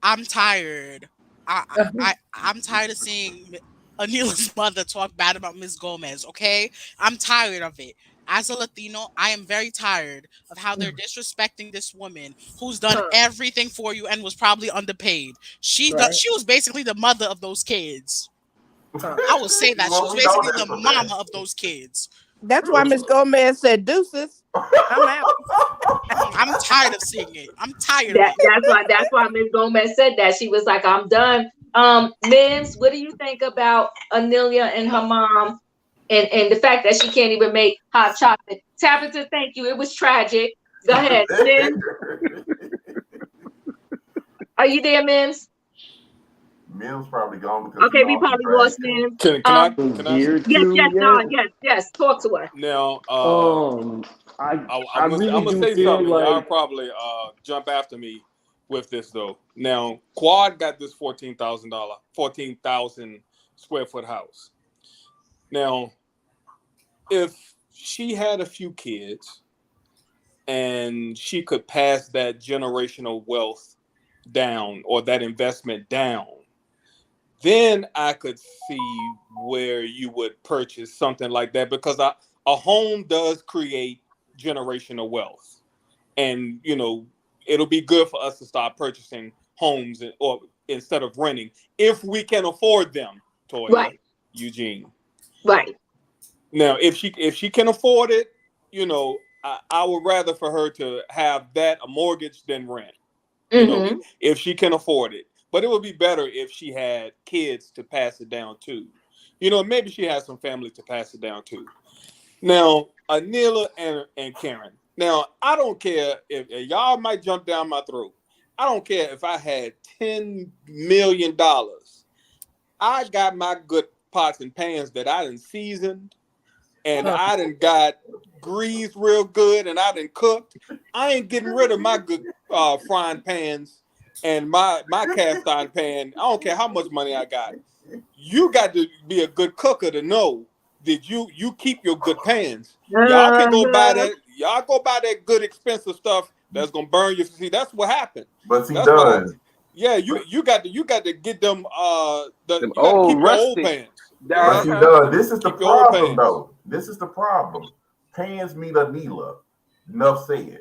I'm tired I'm tired of seeing Anila's mother talk bad about Miss Gomez. Okay, I'm tired of it. As a Latino, I am very tired of how they're disrespecting this woman who's done everything for you and was probably underpaid. She was basically the mother of those kids. I will say that she Well, was we know basically that's the a mama fact. of those kids. That's why Miss Gomez said deuces. I'm out. I'm tired of seeing it. I'm tired of it. That's why Ms. Gomez said that. She was like, I'm done. Mims, what do you think about Anelia and her mom and the fact that she can't even make hot chocolate? Tabitha, thank you. It was tragic. Go ahead, Mims. Are you there, Mims? Mims probably gone because Okay, we probably lost Mims. Can I? Yes, Don. Yes. Talk to her. Now, I I'm really gonna do say feel something. Y'all like probably jump after me with this though. Now, Quad got this $14,000 square foot house. Now, if she had a few kids and she could pass that generational wealth down or that investment down, then I could see where you would purchase something like that, because a home does create generational wealth, and it'll be good for us to start purchasing homes or instead of renting if we can afford them. Toya, Right. Eugene. Right. Now, if she can afford it, I would rather for her to have that a mortgage than rent. If she can afford it. But it would be better if she had kids to pass it down to. Maybe she has some family to pass it down to. Now, Anila and Karen. Now, I don't care if y'all might jump down my throat. I don't care if I had $10 million. I got my good pots and pans that I done seasoned, and I done got greased real good, and I done cooked. I ain't getting rid of my good frying pans and my cast iron pan. I don't care how much money I got. You got to be a good cooker to know that you keep your good pans. Y'all can go buy that. Y'all go buy that good expensive stuff that's gonna burn you. See, that's what happened. But he That's does. Yeah, you got to get them Them you got to keep old your old rusty. pans. But he does. This is the Keep your old problem, pans. though. This is the problem. Pans meet Anila. Enough said.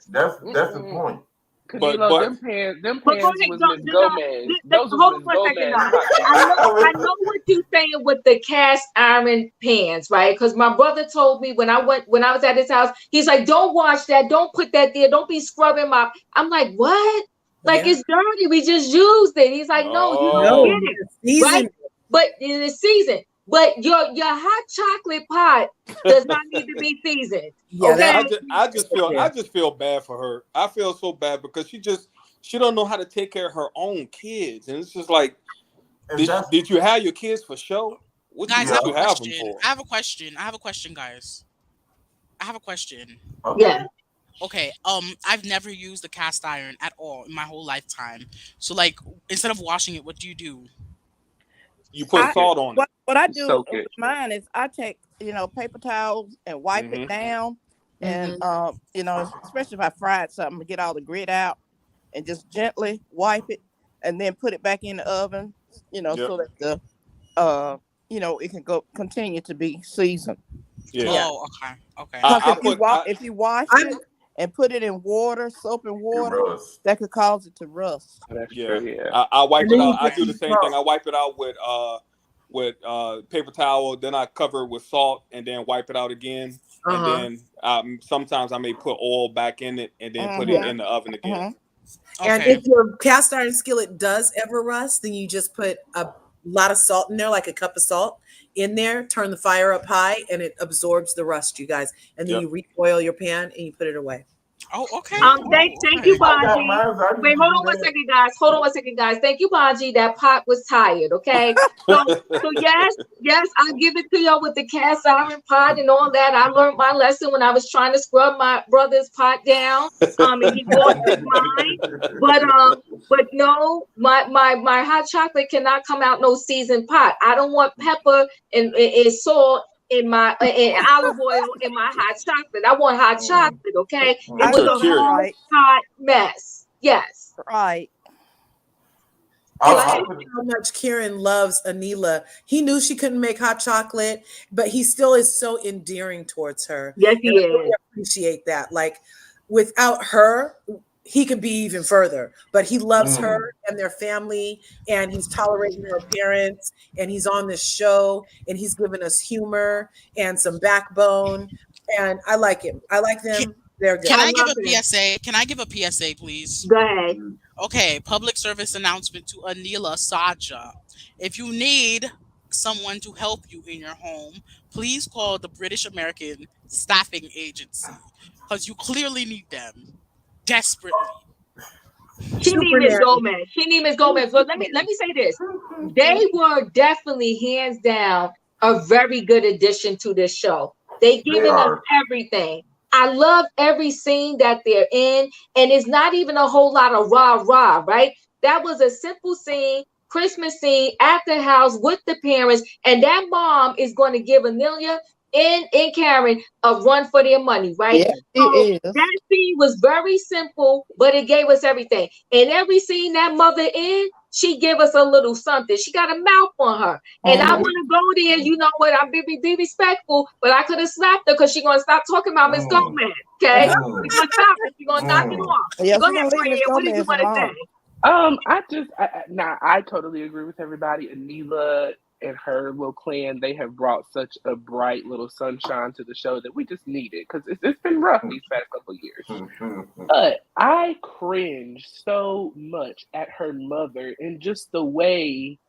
That's the point. Canelo, them pans was Miss Gomez. Those was Hold on Miss one second, Gomez guys. hot I know what you're saying with the cast iron pans, right? Because my brother told me when I was at his house, he's like, "Don't wash that. Don't put that there. Don't be scrubbing my." I'm like, "What? Like it's dirty. We just used it." He's like, "No, you don't get it, right? But in the season." But your hot chocolate pot does not need to be seasoned. Okay? I just feel bad for her. I feel so bad because she don't know how to take care of her own kids, and it's just like, did you have your kids for show? What Guys, did you have them for? I have a question, guys. I have a question. Yeah. Okay. I've never used the cast iron at all in my whole lifetime. So, like, instead of washing it, what do you do? You put salt on it. What I do with mine is I take paper towels and wipe it down, and especially if I fried something, get all the grit out, and just gently wipe it, and then put it back in the oven, so that the it can continue to be seasoned. Yeah. Oh, okay. If you wash it and put it in water, soap and water, that could cause it to rust. That's true. Yeah. I wipe it out. I do the same thing. I wipe it out with paper towel, then I cover it with salt, and then wipe it out again. And then sometimes I may put oil back in it, and then put it in the oven again. And if your cast iron skillet does ever rust, then you just put a lot of salt in there, like a cup of salt in there, turn the fire up high, and it absorbs the rust, you guys. And then you re-oil your pan and you put it away. Oh, okay. Thank you, Bonji. Wait, hold on one second, guys. Thank you, Bonji. That pot was tired. Okay. So yes, I'll give it to y'all with the cast iron pot and all that. I learned my lesson when I was trying to scrub my brother's pot down. And he lost his mind. But no, my hot chocolate cannot come out no seasoned pot. I don't want pepper and salt in my olive oil in my hot chocolate. I want hot chocolate, okay? It was a whole hot mess. Yes. Right. It's I how much Kieran loves Anila. He knew she couldn't make hot chocolate, but he still is so endearing towards her. Yes, And he I really is. appreciate that. Like without her, he could be even further. But he loves her and their family, and he's tolerating her parents, and he's on this show, and he's giving us humor and some backbone. And I like him. I like them. They're good. Can I give love a him. PSA? Can I give a PSA, please? Go ahead. Okay, public service announcement to Anila Saja. If you need someone to help you in your home, please call the British American Staffing Agency because you clearly need them desperately. She need Super Miss nanny. Gomez. She need Miss Gomez. But let me say this. They were definitely hands down a very good addition to this show. They giving us everything. I love every scene that they're in, and it's not even a whole lot of rah-rah, right? That was a simple scene, Christmas scene at the house with the parents, and that mom is going to give Amelia and Karen a run for their money, right? Yeah, So it is. that scene was very simple, but it gave us everything. And every scene that mother in, she gave us a little something. She got a mouth on her. And I want to go there. You know what? I'm be respectful, but I could have slapped her because she's going to stop talking about Miss Gomez. Okay? She's going to stop it. She's going to knock it off. Yeah, Go we're ahead, gonna leave Miss Fred. What did you Gomez want to alone. I totally agree with everybody. Anila and her little clan, they have brought such a bright little sunshine to the show that we just needed because it's been rough these past couple of years. But I cringe so much at her mother and just the way,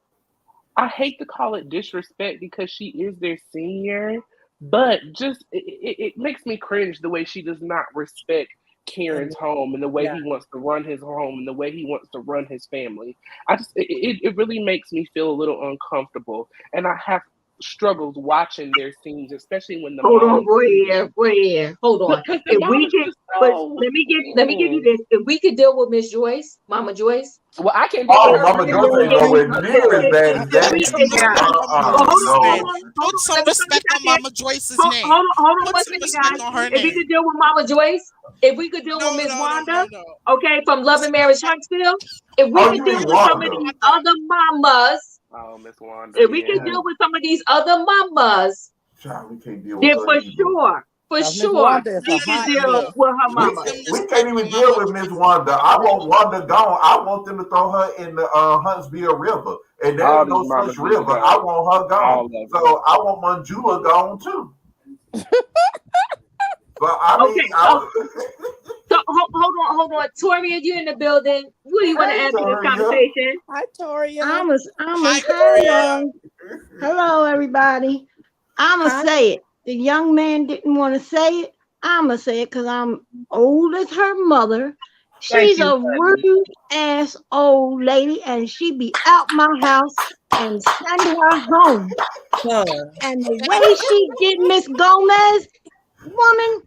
I hate to call it disrespect because she is their senior, but just it makes me cringe the way she does not respect Karen's home and the way he wants to run his home and the way he wants to run his family. It really makes me feel a little uncomfortable, and I have struggles watching their scenes, especially when the Hold on, mom. wait. Hold on. Because the If mom we is can, just but so. let me give you this. If we could deal with Miss Joyce, Mama Joyce. Well, I can't deal Oh, with her. Mama Joyce ain't nowhere near as bad as If that. we, Put some respect on Mama well, Joyce's name. No. Put some Let me respect on finish Mama Joyce's Hold name. on Put one some second, respect guys. on her If we name. could deal with Mama Joyce, if we could deal with Miss Wanda, okay, from Love and Marriage Huntsville, if we Oh, could you deal mean with some of Wanda? these other mamas, Oh, Miss Wanda. if we could deal with some of these other mamas, Child, we can't deal with then her either. for Miss sure, Wanda is a we can hot deal mess. with her We, mama. we can't even deal with Miss Wanda. I want Wanda gone. I want them to throw her in the Huntsville River. And there All ain't no these such mamas need to river. go. I want her All gone. of them. So I want Manjula gone too. So I mean, So hold on. Toria, you in the building. What do you want to add to this conversation? Hi, Toria. Hello, everybody. I'ma say it. The young man didn't want to say it. I'ma say it because I'm old as her mother. She's a rude ass old lady, and she be out my house and send her home. And the way she did Miss Gomez, woman,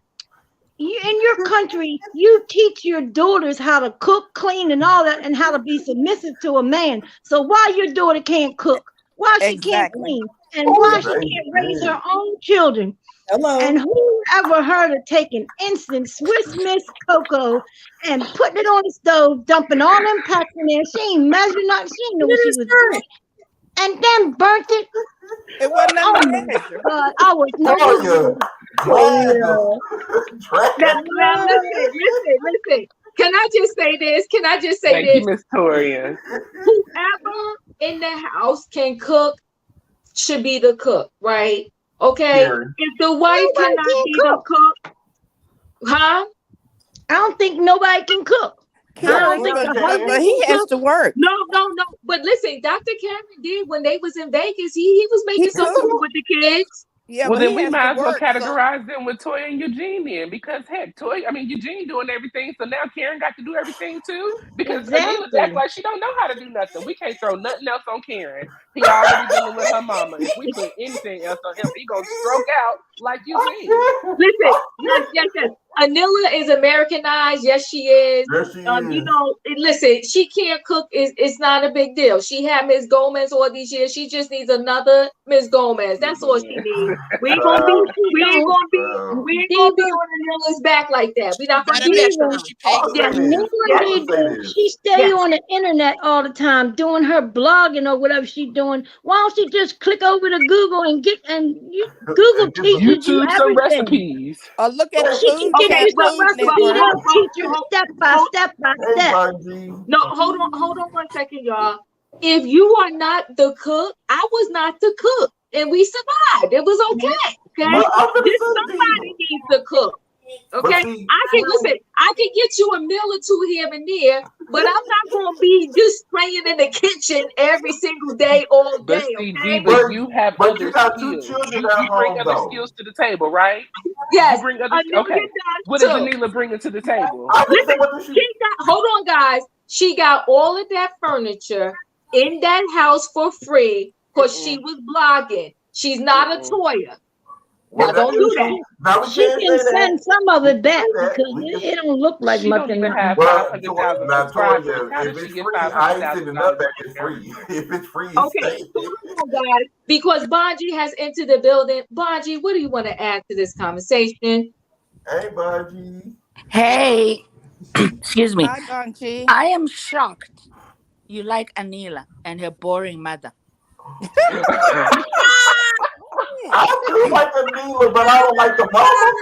in your country, you teach your daughters how to cook, clean, and all that, and how to be submissive to a man. So why your daughter can't cook, why she can't clean, and why she can't raise her own children? And who ever heard of taking instant Swiss Miss cocoa and putting it on the stove, dumping all them packs in there? She ain't measuring nothing. She ain't know what she was doing. And then burnt it. It wasn't oh nothing my measure. God, I was Now, listen. Can I just say this? Thank you, Miss Toria. Whoever in the house can cook should be the cook, right? Okay. If the wife cannot be the cook, huh? I don't think nobody can cook. But he has to work. No. But listen, Dr. Cameron did when they was in Vegas. He was making some food with the kids. Yeah, well, then we might as well categorize them with Toya and Eugene then, because heck, Eugene doing everything, so now Karen got to do everything too. Because Anila act like she don't know how to do nothing. We can't throw nothing else on Karen. He already dealing with her mama. If we put anything else on him, he gonna stroke out like Eugene. Listen, yes. Anila is Americanized. Yes, she is. Yes, she is. You know, listen, she can't cook. It's not a big deal. She had Miss Gomez all these years. She just needs another Miss Gomez. That's all she needs. We ain't gonna be on Anila's back like that. We not gonna do that to her. She paid Yes. She stay on the internet all the time doing her blogging or whatever she's doing. Why don't she just click over to Google and Google teaches you YouTube some everything. recipes. Or look at She can get you some recipes. I'll teach you step by step. No, hold on 1 second, y'all. If you are not the cook, I was not the cook, and we survived. It was okay. Okay, somebody needs to cook. Okay, I can get you a meal or two here and there, but I'm not gonna be just praying in the kitchen every single day, all day. But see, Diva, you have other skills. You bring other skills to the table, right? Yes. You bring other. Okay. What does Anila bring to the table? Listen, hold on, guys. She got all of that furniture in that house for free because she was blogging. She's not a Toya. Now don't do that. She can send some of it back because it don't look like much. She don't even have 500,000 subscribers. How does she get 500,000 back? It's free. If it's free, okay. So guys, because Bonji has entered the building. Bonji, what do you want to add to this conversation? Hey, Bonji. Hey, excuse me. Hi, Bonji. I am shocked you like Anila and her boring mother. I do like Anila, but I don't like the mama.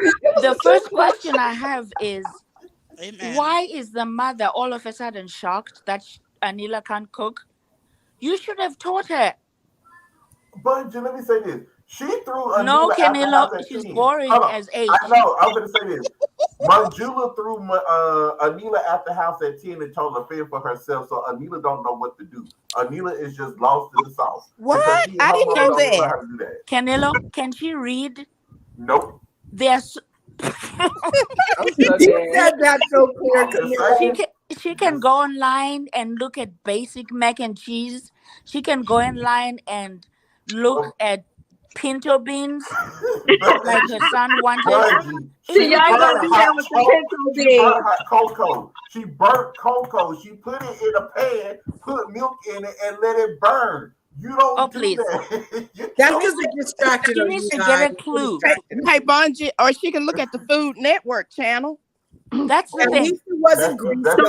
The first question I have is, why is the mother all of a sudden shocked that Anila can't cook? You should have taught her. But let me say this. She threw Anila No, Canelo, she's 10. boring as 8. I know. I'm going to say this. Manjula threw Anila at the house at 10 and told her to fend for herself, so Anila don't know what to do. Anila is just lost in the sauce. What? I didn't know that. Canelo, can she read? Nope. There's. You said that so clear, Camilla. She can go online and look at basic mac and cheese. She can go online and look at pinto beans like her son wanted. She burnt cocoa. She put it in a pan, put milk in it, and let it burn. You don't do that. That's because it distracted her. She needs to get a clue. Hey, Bonji, or she can look at the Food Network channel. That's the At thing. least it wasn't green. Hold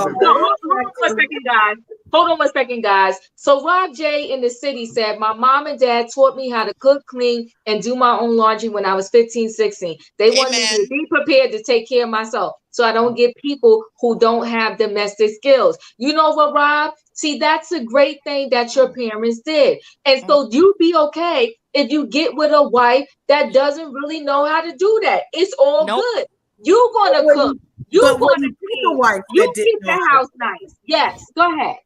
on 1 second, guys. So Rob J in the city said, my mom and dad taught me how to cook, clean, and do my own laundry when I was 15, 16. They want me to be prepared to take care of myself so I don't get people who don't have domestic skills. You know what, Rob? See, that's a great thing that your parents did. And so you be okay if you get with a wife that doesn't really know how to do that. It's all good. You're going to cook. You're going to pick a wife. You keep the house nice. Yes, go ahead.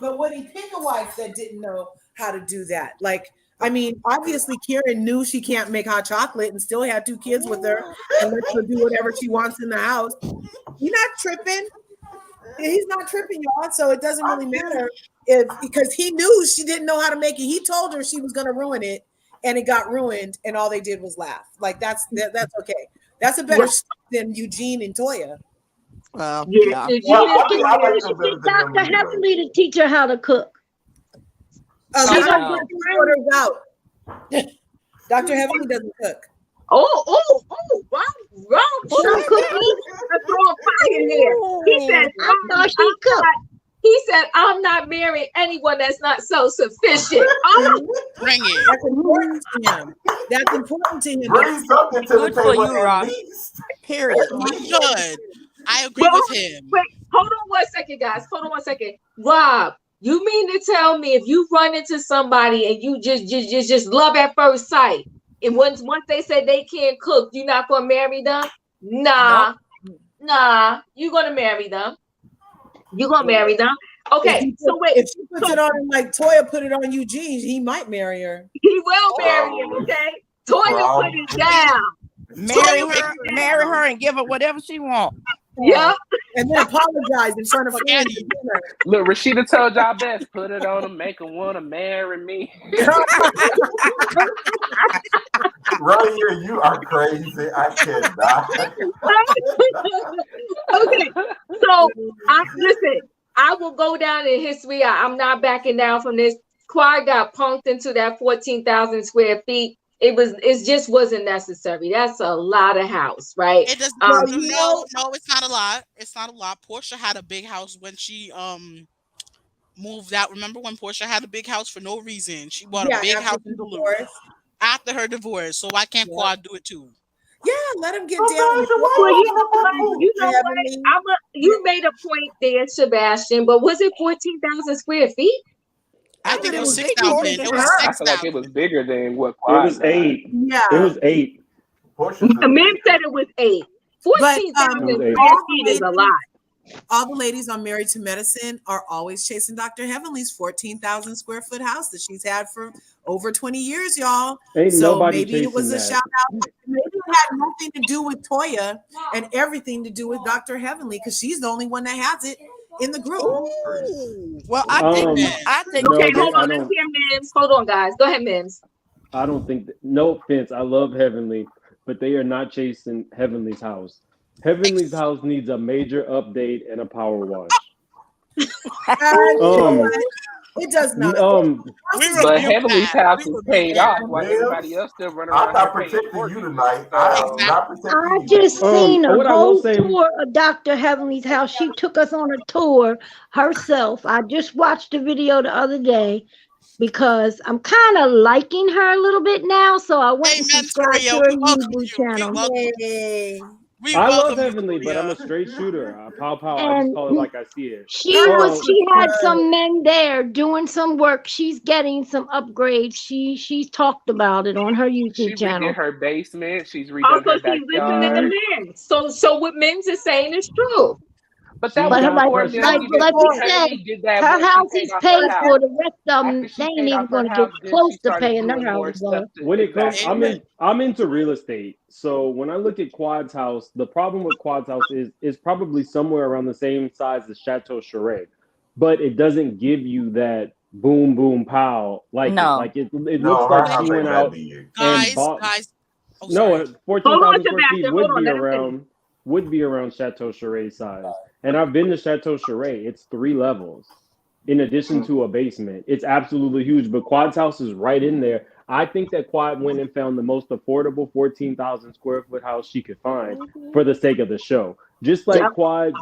But would he pick a wife that didn't know how to do that? Like, I mean, obviously Karen knew she can't make hot chocolate and still had 2 kids with her and let her do whatever she wants in the house. You're not tripping. He's not tripping, y'all. So it doesn't really matter because he knew she didn't know how to make it. He told her she was going to ruin it, and it got ruined, and all they did was laugh. Like that's okay. That's a better than Eugene and Toya. Well, yeah. Dr. Heavenly to teach her how to cook. She don't get orders out. Dr. Heavenly doesn't cook. Oh, wrong. That's throwing fire here. He said, I thought she cooked. He said, I'm not marrying anyone that's not self-sufficient. Bring it. That's important to him. That's important to him. Bring something to the table at least. Period. He should. I agree with him. Wait, hold on 1 second, guys. Hold on 1 second. Rob, you mean to tell me if you run into somebody and you just love at first sight, and once they say they can't cook, you're not gonna marry them? Nah, you're gonna marry them. You're gonna marry them. Okay, so wait. If she puts it on like Toya put it on Eugene, he might marry her. He will marry him, okay? Toya put it down. Marry her and give her whatever she wants. Yeah. and then apologize in front of friends. Look, Rashida told y'all best. Put it on them, make them want to marry me. Right here, you are crazy. I cannot. Okay, so listen. I will go down in history. I'm not backing down from this. Quad got punked into that 14,000 square feet. It just wasn't necessary. That's a lot of house, right? It does no, it's not a lot. It's not a lot. Portia had a big house when she moved out. Remember when Portia had a big house for no reason? She bought a big house in Duluth after her divorce. So why can't Quad do it too? Yeah, let him get down. Well, you know what? You made a point there, Sebastian. But was it 14,000 square feet? I think it was 6,000. It was 6,000. I feel like it was bigger than what Quad. It was 8. Yeah, it was 8. Men said it was 8. 14,000 square feet is a lot. All the ladies on Married to Medicine are always chasing Dr. Heavenly's 14,000 square foot house that she's had for over 20 years, y'all. Ain't so nobody maybe it was a that. shout out. Maybe it had nothing to do with Toya and everything to do with Dr. Heavenly because she's the only one that has it in the group. Ooh. Well, I think okay, hold on. Let's hear Mims. Hold on, guys. Go ahead, Mims. I don't think no offense. I love Heavenly, but they are not chasing Heavenly's house. Heavenly's house needs a major update and a power wash. It does not. But Heavenly's house is paid off while everybody else still running around. I'm not protecting you tonight. I'm not protecting you. I just seen a whole tour of Dr. Heavenly's house. She took us on a tour herself. I just watched the video the other day because I'm kind of liking her a little bit now. So I went and subscribed to her YouTube channel. I love Heavenly, but I'm a straight shooter. Pow. I just call it like I see it. She had some men there doing some work. She's getting some upgrades. She's talked about it on her YouTube channel. She redid her basement. She's redone her backyard. So what Mims is saying is true. But that like we said, her house is paid for. The rest of them, they ain't even going to get close to paying their house. When it comes, I'm into real estate. So when I look at Quad's house, the problem with Quad's house is probably somewhere around the same size as Chateau Charest, but it doesn't give you that boom, boom, pow. It looks like she went out and bought. Guys. No, 14,000 square feet would be around Chateau Charest size. And I've been to Chateau Charest. It's 3 levels in addition to a basement. It's absolutely huge. But Quad's house is right in there. I think that Quad went and found the most affordable 14,000 square foot house she could find for the sake of the show. Just like Quad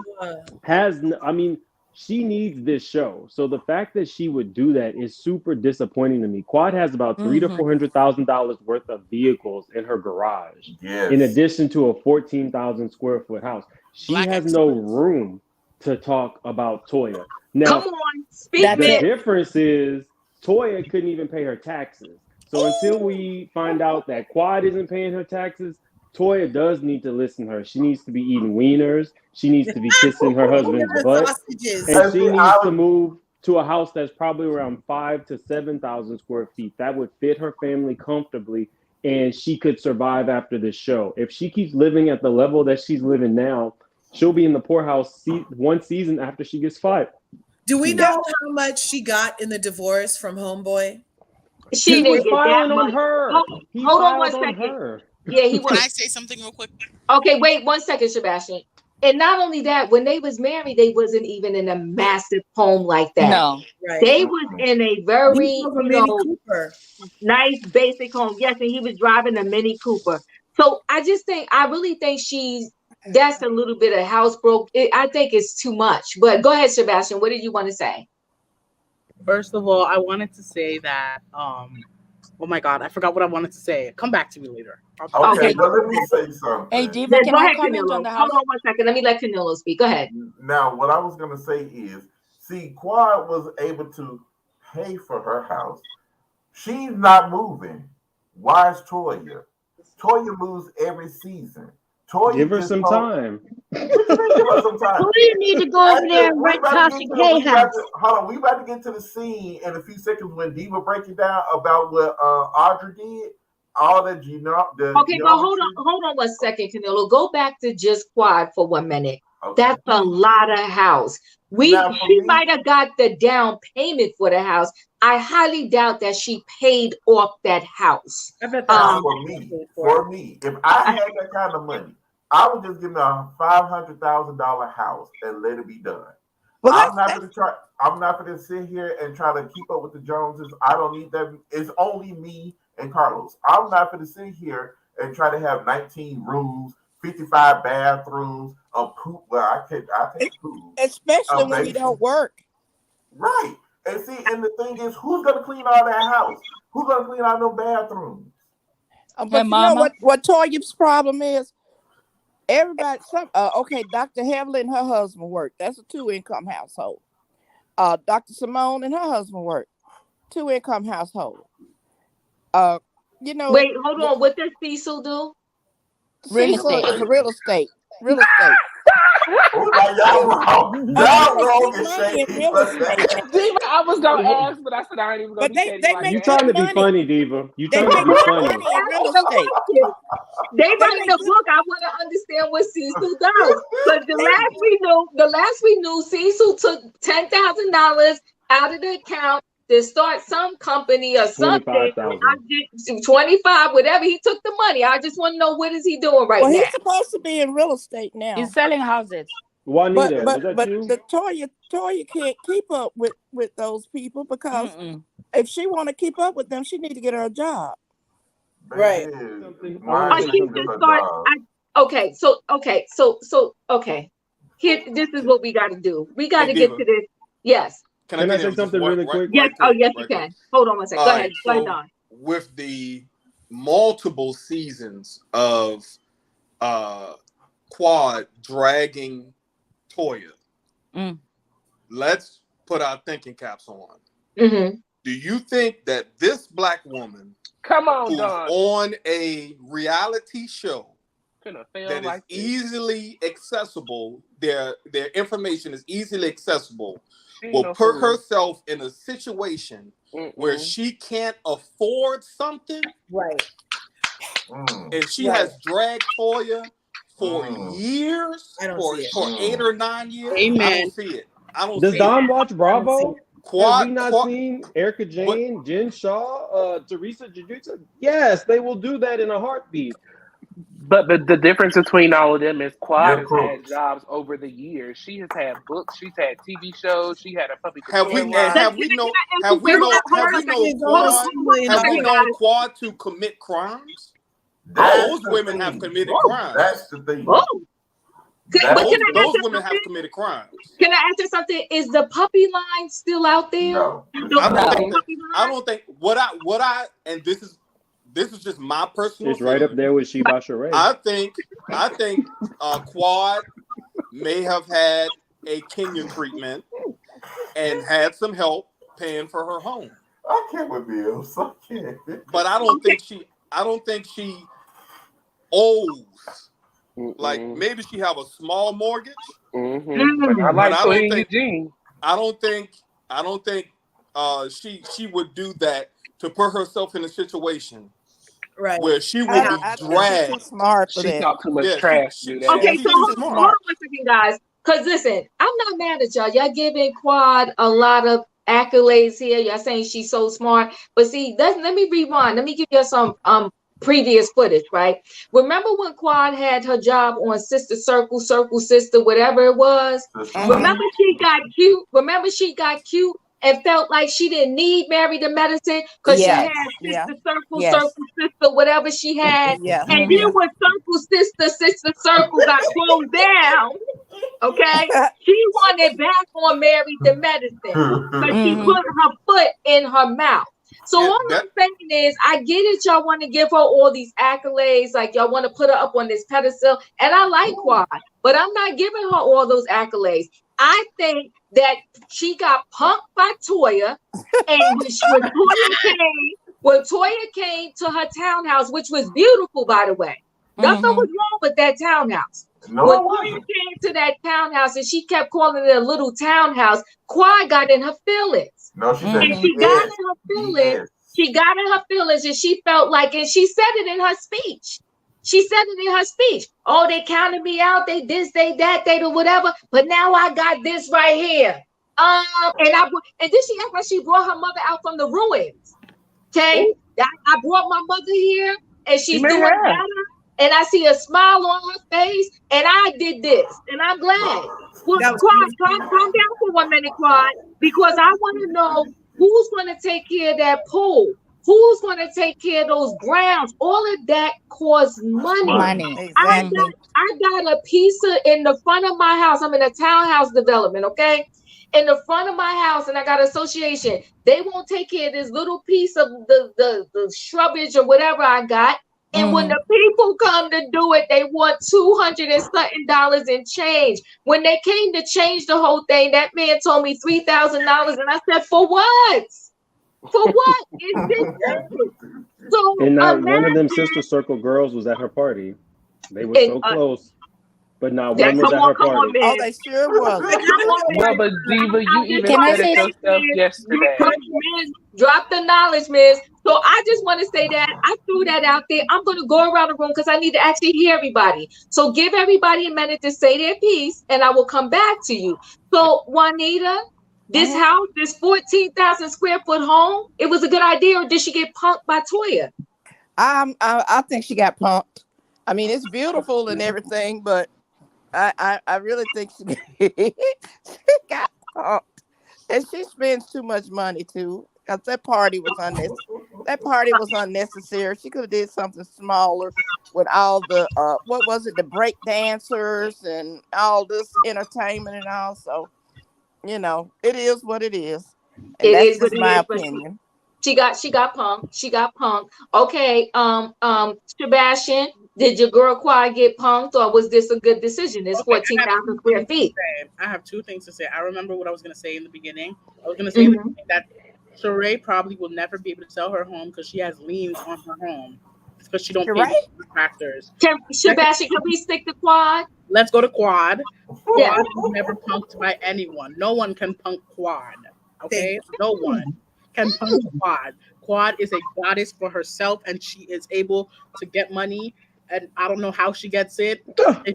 she needs this show. So the fact that she would do that is super disappointing to me. Quad has about $300,000 to $400,000 worth of vehicles in her garage. Yes. In addition to a 14,000 square foot house. She has no room to talk about Toya. Now, come on, speak. The difference is Toya couldn't even pay her taxes. So until we find out that Quad isn't paying her taxes, Toya does need to listen to her. She needs to be eating wieners. She needs to be kissing her husband's butt. And she needs to move to a house that's probably around 5,000 to 7,000 square feet. That would fit her family comfortably, and she could survive after this show. If she keeps living at the level that she's living now, she'll be in the poorhouse one season after she gets fired. Do we know how much she got in the divorce from Homeboy? She didn't get that on her. Hold on 1 second. Yeah, he was. Can I say something real quick? Okay, wait 1 second, Sebastian. And not only that, when they was married, they wasn't even in a massive home like that. No, they was in a very nice basic home. Yes, and he was driving a Mini Cooper. So I really think that's a little bit of house broke. I think it's too much. But go ahead, Sebastian. What did you want to say? First of all, I wanted to say that. Oh my God, I forgot what I wanted to say. Come back to me later. Okay, but let me say something. Hey, Diva, can I comment on the house? Hold on 1 second. Let me let Canelo speak. Go ahead. Now, what I was going to say is, see, Quad was able to pay for her house. She's not moving. Why is Toya? Toya moves every season. Toya give her some time. Give her some time. Toya need to go over there and rent Tasha K house. Hold on, we about to get to the scene in a few seconds when Diva breaks it down about what Audra did. All that okay, but hold on 1 second, Canelo. Go back to just Quad for 1 minute. Okay. That's a lot of house. She might have got the down payment for the house. I highly doubt that she paid off that house. I bet that for me, if I had that kind of money, I would just give me a $500,000 house and let it be done. Well, I'm not going to try. I'm not going to sit here and try to keep up with the Joneses. I don't need them. It's only me and Carlos. I'm not going to sit here and try to have 19 rooms, 55 bathrooms, a poop. Well, I take poop, especially when you don't work. Right. And see, and the thing is, who's going to clean all that house? Who's going to clean all those bathrooms? But you know what Toya's problem is? Everybody, okay, Dr. Heavily and her husband work. That's a 2-income household. Dr. Simone and her husband work. 2-income household. Wait, hold on. What does Cecil do? Cecil is a real estate. Real estate. Y'all wrong. Diva, I was gonna ask, but I said I ain't even gonna. But you trying to be funny, Diva? You trying to be funny? They writing a book. I want to understand what Cecil does. But the last we knew, Cecil took $10,000 out of the account to start some company or something. 25, whatever. He took the money. I just want to know what is he doing now. He's supposed to be in real estate now. He's selling houses. Juanita, but is that you? The Toya can't keep up with those people because if she want to keep up with them, she need to get her a job. Right. Okay. Here, this is what we got to do. We got to get to this. Yes. Can I say something really quick? Yes. Yes, you can. Hold on one second. Go ahead. Go on. With the multiple seasons of Quad dragging Toya, let's put our thinking caps on. Mm-hmm. Do you think that this black woman, who's on a reality show that is easily accessible, their information is easily accessible, will put herself in a situation where she can't afford something, right? And she has dragged Toya for years, for 8 or 9 years. Amen. I don't see it. Does Don watch Bravo? Have we not Quad, seen Erica Jane, Jen Shaw, Teresa Jiu-Jitsu? Yes, they will do that in a heartbeat. But the difference between all of them is Quad has had jobs over the years. She has had books. She's had TV shows. She had a puppy. Have we known Quad to commit crimes? Those women have committed crimes. That's the thing. Those women have committed crimes. Can I ask you something? Is the puppy line still out there? No. I don't think what I and this is just my personal. It's right up there with Sheba Sheree. I think Quad may have had a Kenyan treatment and had some help paying for her home. I can't with bills. I can't. But I don't think she owes. Like maybe she have a small mortgage. I don't think she would do that to put herself in a situation where she would be dragged. She's smart for she that. talked too much trash. Okay, so hold on one second, guys. Because listen, I'm not mad at y'all. Y'all giving Quad a lot of accolades here. Y'all saying she's so smart. But see, let me rewind. Let me give you some previous footage, right? Remember when Quad had her job on Sister Circle, Sister, whatever it was? Remember she got cute? Remember she got cute and felt like she didn't need Mary the Medicine because she had Sister Circle, Sister, whatever she had. And then when Sister Circle got closed down, okay, she wanted back on Mary the Medicine, but she put her foot in her mouth. So all I'm saying is, I get it. Y'all want to give her all these accolades, like y'all want to put her up on this pedestal, and I like Quad, but I'm not giving her all those accolades. I think that she got punked by Toya, and when Toya came to her townhouse, which was beautiful, by the way. Nothing was wrong with that townhouse. No, when Toya came to that townhouse and she kept calling it a little townhouse, Quad got in her feelings. No, she said and she got in her feelings. She got in her feelings, and she felt like, and she said it in her speech. She said it in her speech. Oh, they counted me out. They this, they that, they the whatever. But now I got this right here. And then she act like she brought her mother out from the ruins. Okay, I brought my mother here, and she's doing better. And I see a smile on her face, and I did this, and I'm glad. Well, Quad, calm down for 1 minute, Quad, because I want to know who's going to take care of that pool. Who's going to take care of those grounds? All of that costs money. Exactly. I got a piece in the front of my house. I'm in a townhouse development, okay? In the front of my house, and I got association. They won't take care of this little piece of the shrubbage or whatever I got. And when the people come to do it, they want $200 and something in change. When they came to change the whole thing, that man told me $3,000, and I said, "For what? For what? Is this?" So And not one of them Sister Circle girls was at her party. They were so close, but not one was at her party. Oh, they sure was. No, but Diva, you even said it yourself yesterday. Drop the knowledge, miss. So I just want to say that I threw that out there. I'm going to go around the room because I need to actually hear everybody. So give everybody a minute to say their piece, and I will come back to you. So Juanita, this house, this 14,000 square foot home, it was a good idea, or did she get punked by Toya? I think she got punked. I mean, it's beautiful and everything, but I really think she got punked. And she spends too much money too. Because that party was unnecessary. She could have did something smaller with all the what was it, the break dancers and all this entertainment and all. So, it is what it is. And that's just my opinion. She got punked. She got punked. Okay, Sebastian, did your girl Quad get punked, or was this a good decision? It's 14,000 square feet. I have two things to say. I remember what I was going to say in the beginning. I was going to say that Sheree probably will never be able to sell her home because she has liens on her home because she don't pay factors. Sebastian, can we stick to Quad? Let's go to Quad. Quad is never punked by anyone. No one can punk Quad. Okay, no one can punk Quad. Quad is a goddess for herself, and she is able to get money. And I don't know how she gets it. So you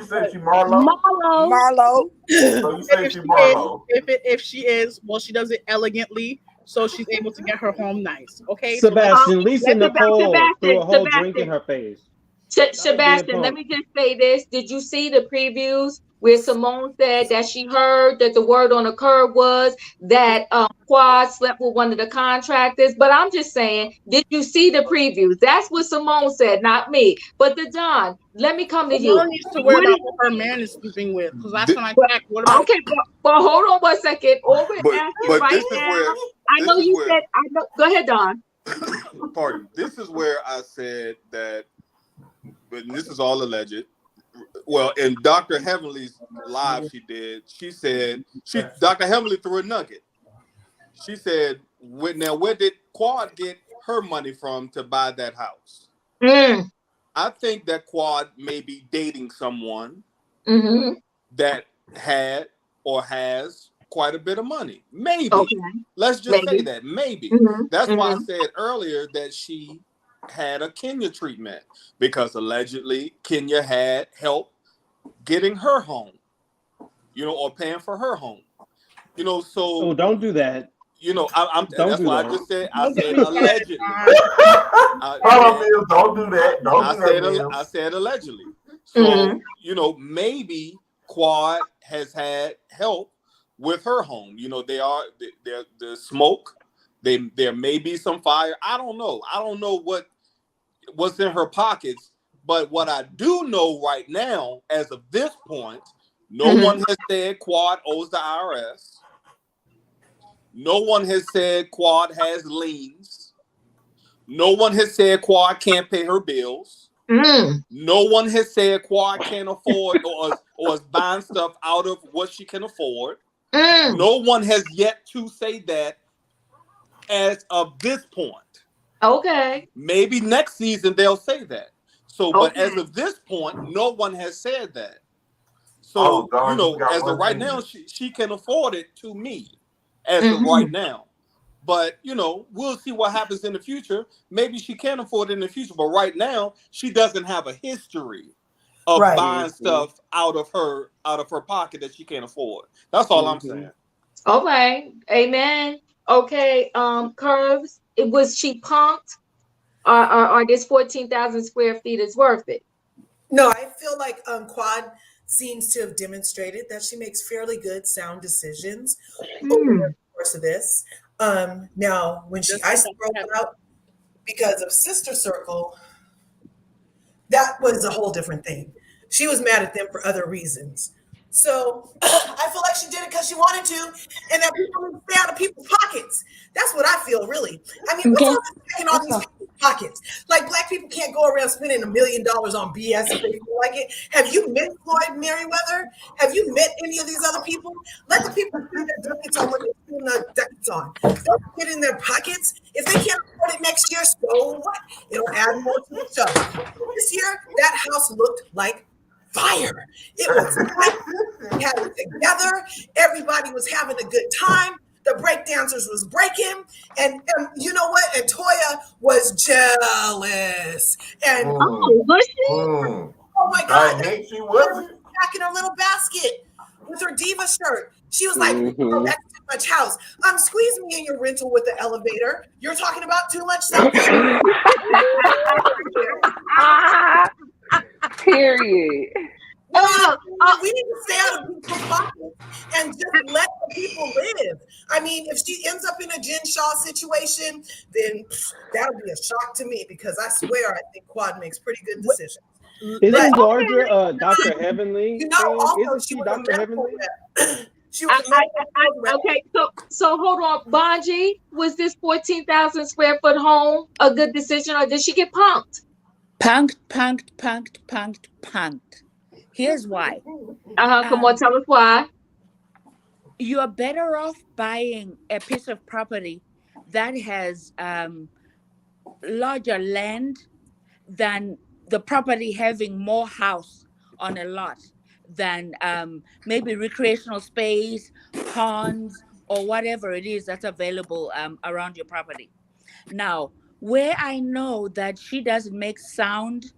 said she Marlo? Marlo. So you said she Marlo. If she is, well, she does it elegantly, so she's able to get her home nice. Okay. Sebastian, Lisa Nicole threw a whole drink in her face. Sebastian, let me just say this. Did you see the previews where Simone said that she heard that the word on the curb was that Quad slept with one of the contractors? But I'm just saying, did you see the previews? That's what Simone said, not me. But the Don, let me come to you. Simone needs to worry about what her man is sleeping with, because that's when I check. What about? Okay, but hold on 1 second. All we're asking right now. I know you said. I know. Go ahead, Don. Pardon. This is where I said that. But this is all alleged. Well, in Dr. Heavenly's live she said Dr. Heavenly threw a nugget. She said, where did Quad get her money from to buy that house? I think that Quad may be dating someone that had or has quite a bit of money. Maybe. Okay. Let's just say that. Maybe. That's why I said earlier that she had a Kenya treatment, because allegedly Kenya had help getting her home, or paying for her home, so don't do that. That's why I just said allegedly. Don't do that. I said allegedly. So maybe Quad has had help with her home. They're the smoke. There may be some fire. I don't know. I don't know what's in her pockets. But what I do know right now, as of this point, no one has said Quad owes the IRS. No one has said Quad has liens. No one has said Quad can't pay her bills. No one has said Quad can't afford or is buying stuff out of what she can afford. No one has yet to say that as of this point. Okay. Maybe next season they'll say that. So, but as of this point, no one has said that. So, as of right now, she can afford it to me as of right now. But we'll see what happens in the future. Maybe she can afford it in the future, but right now she doesn't have a history of buying stuff out of her pocket that she can't afford. That's all I'm saying. Okay, amen. Okay, Curves. Was she punked, or this 14,000 square feet is worth it? No, I feel like Quad seems to have demonstrated that she makes fairly good, sound decisions over the course of this. Now, when she iced the girl out because of Sister Circle, that was a whole different thing. She was mad at them for other reasons. So I feel like she did it because she wanted to, and that people need to stay out of people's pockets. That's what I feel, really. I mean, what's all this taking all these people's pockets? Like, Black people can't go around spending $1 million on BS if they feel like it. Have you met Floyd Merriweather? Have you met any of these other people? Let the people put their ducats on what they're putting their ducats on. Don't get in their pockets. If they can't afford it next year, so what? It'll add more to the show. This year, that house looked like fire. It was nice. We had it together. Everybody was having a good time. The breakdancers was breaking, and you know what? And Toya was jealous. And was she? Oh my God! She was back in her little basket with her diva shirt. She was like, "Oh, that's too much house. Squeeze me in your rental with the elevator. You're talking about too much something." Period. We need to stay out of people's pockets and just let the people live. I mean, if she ends up in a Jen Shaw situation, then that'll be a shock to me, because I swear I think Quad makes pretty good decisions. Isn't Audra Dr. Heavenly? Also, she Dr. Heavenly? She was okay, so hold on, Bonji, was this 14,000 square foot home a good decision, or did she get punked? Punked. Here's why. Come on, tell us why. You are better off buying a piece of property that has larger land than the property having more house on a lot than maybe recreational space, ponds, or whatever it is that's available around your property. Now, where I know that she doesn't make sound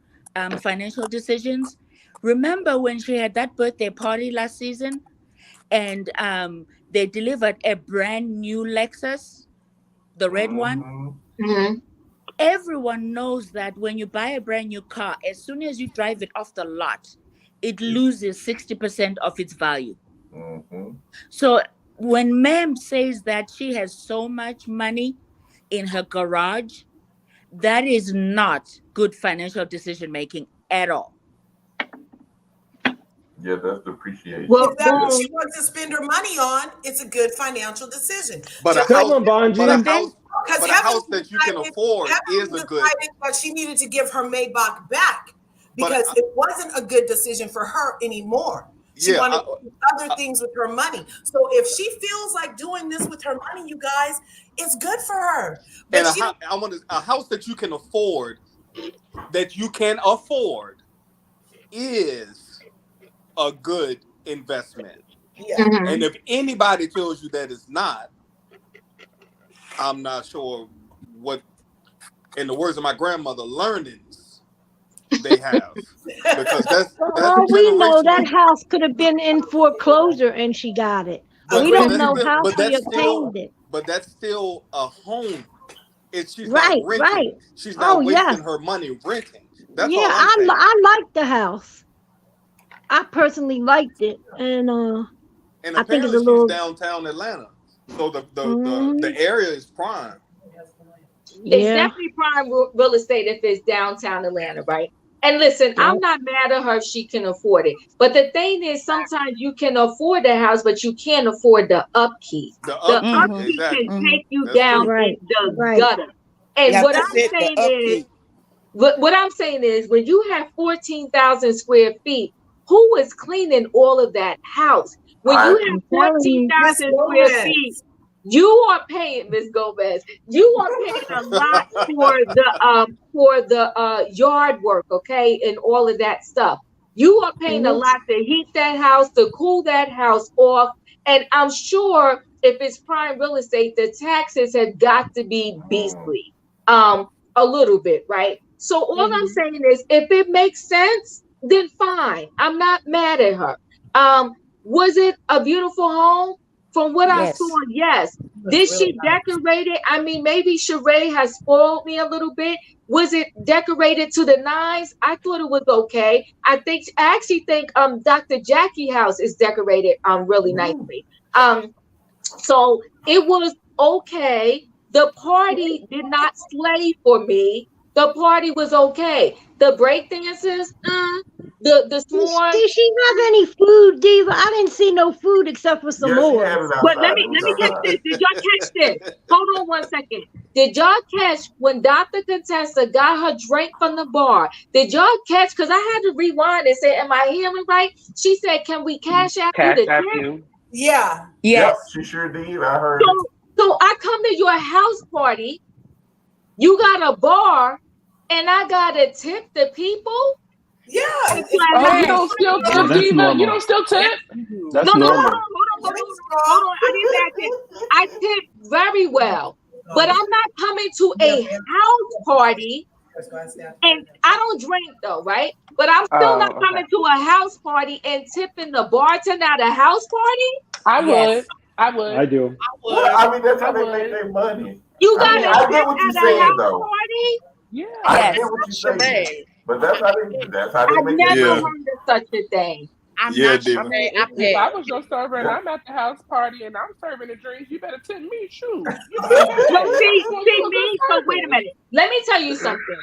financial decisions, remember when she had that birthday party last season and they delivered a brand new Lexus, the red one? Mm-hmm. Everyone knows that when you buy a brand new car, as soon as you drive it off the lot, it loses 60% of its value. Mm-hmm. So when Ma'am says that she has so much money in her garage, that is not good financial decision making at all. Yeah, that's depreciation. Well, if that's what she wants to spend her money on, it's a good financial decision. But a house that you can afford is a good. But she needed to give her Maybach back because it wasn't a good decision for her anymore. She wanted to do other things with her money. So if she feels like doing this with her money, you guys, it's good for her. But and a house that you can afford, is a good investment. Yeah. Mm-hmm. And if anybody tells you that it's not, I'm not sure what, in the words of my grandmother, learnings they have. Because that's we know that house could have been in foreclosure and she got it. We don't know how she obtained it. But that's still a home. She's not renting. Right. She's not wasting her money renting. That's all I'm saying. I like the house. I personally liked it, and I think it's a little downtown Atlanta, so the area is prime. It's definitely prime real estate if it's downtown Atlanta, right? And listen, I'm not mad at her if she can afford it. But the thing is, sometimes you can afford the house, but you can't afford the upkeep. The upkeep can take you down in the gutter. And what I'm saying is, when you have 14,000 square feet, who is cleaning all of that house? When you have 14,000 square feet, you are paying, Miss Gomez. You are paying a lot for the yard work, okay, and all of that stuff. You are paying a lot to heat that house, to cool that house off, and I'm sure if it's prime real estate, the taxes have got to be beastly, a little bit, right? So all I'm saying is, if it makes sense, then fine. I'm not mad at her. Was it a beautiful home? From what I saw, Yes. yes. Did she decorate it? I mean, maybe Sheree has spoiled me a little bit. Was it decorated to the nines? I thought it was okay. I actually think Dr. Jackie house is decorated really nicely. So it was okay. The party did not slay for me. The party was okay. The break dances, the s'mores. Did she have any food, Diva? I didn't see no food except for some Yeah, she more. had it But outside. let me catch this. Did y'all catch this? Hold on 1 second. Did y'all catch when Dr. Contessa got her drink from the bar? Did y'all catch? Because I had to rewind and say, am I hearing right? She said, can we cash out you the Cash tip? you. Yeah. Yes. Yep, she sure did. I heard it. So I come to your house party, you got a bar, and I gotta tip the people? Yeah. It's like, Oh, you Yes. don't still Yeah, tip, that's Diva? normal. You don't still tip? That's no, normal. hold on. I didn't say I tip. I tip very well, but I'm not coming to a house party, and I don't drink though, right? But I'm still not Oh, coming okay. to a house party and tipping the bartender at a house party. I Yes. would. I would. I do. Well, I mean, that's how I they make would. their money. You I mean, gotta I tip get what you're at a saying, house though. party. Yeah. I Yes. get what you're saying. Sheree. But that's how they I've make their never Yeah. money. heard of such a thing. I'm Yeah, not Diva. I mean, Sheree. I if I pay. was your server and Yeah. I'm at the house party and I'm serving the drinks, you better tip me. Shoot. You better Well, pay. see I'm you a good me. So wait a service. minute. Let me tell you something.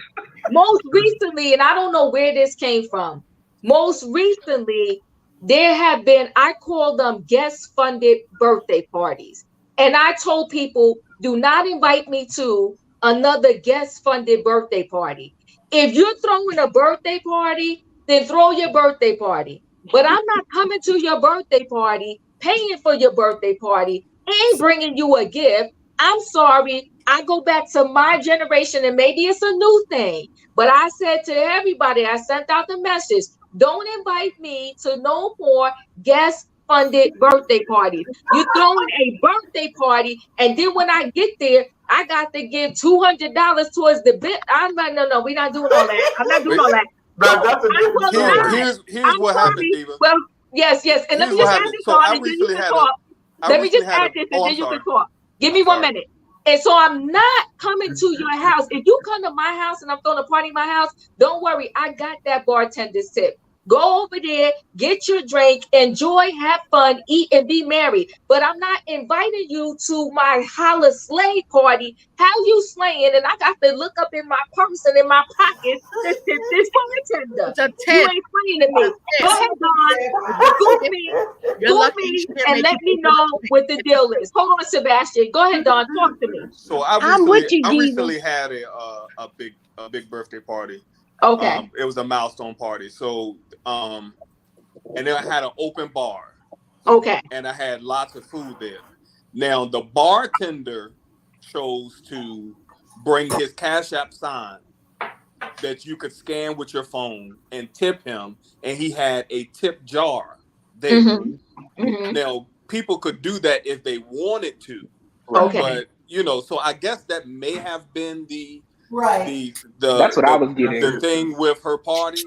Most recently, and I don't know where this came from. Most recently, there have been, I call them guest funded birthday parties. And I told people, do not invite me to another guest funded birthday party. If you're throwing a birthday party, then throw your birthday party. But I'm not coming to your birthday party, paying for your birthday party, and bringing you a gift. I'm sorry. I go back to my generation, and maybe it's a new thing. But I said to everybody, I sent out the message, don't invite me to no more guest funded birthday parties. You're throwing a birthday party, and then when I get there, I got to give $200 towards the bit. I'm like, no, we're not doing all that. I'm not doing Wait, all that. Now, So that's a I different will story. not. here's I'm what happened, sorry. Diva. Well, yes. And let Here's me what just add happened. this So on, I and then you recently can had talk. I Let me recently just had add this, and oh, then I'm you can sorry. talk. Give me I'm 1 sorry. minute. And so I'm not coming to your house. If you come to my house and I'm throwing a party in my house, don't worry. I got that bartender's tip. Go over there, get your drink, enjoy, have fun, eat, and be merry. But I'm not inviting you to my Holi-Slay party. How you slaying? And I got to look up in my purse and in my pocket to tip this bartender. It's a You tip. ain't slaying to me. Go ahead, Don. Scoop me. You're Scoop lucky me she didn't and make let you me pay for know what the deal is. Hold on, Sebastian. Go ahead, Don. Talk to me. So I I'm with you, Diva. recently had a big birthday party. Okay. It was a milestone party. So and then I had an open bar. Okay. And I had lots of food there. Now the bartender chose to bring his Cash App sign that you could scan with your phone and tip him, and he had a tip jar there. Now people could do that if they wanted to, Okay. but so I guess that may have been the That's what I was getting. thing with her party.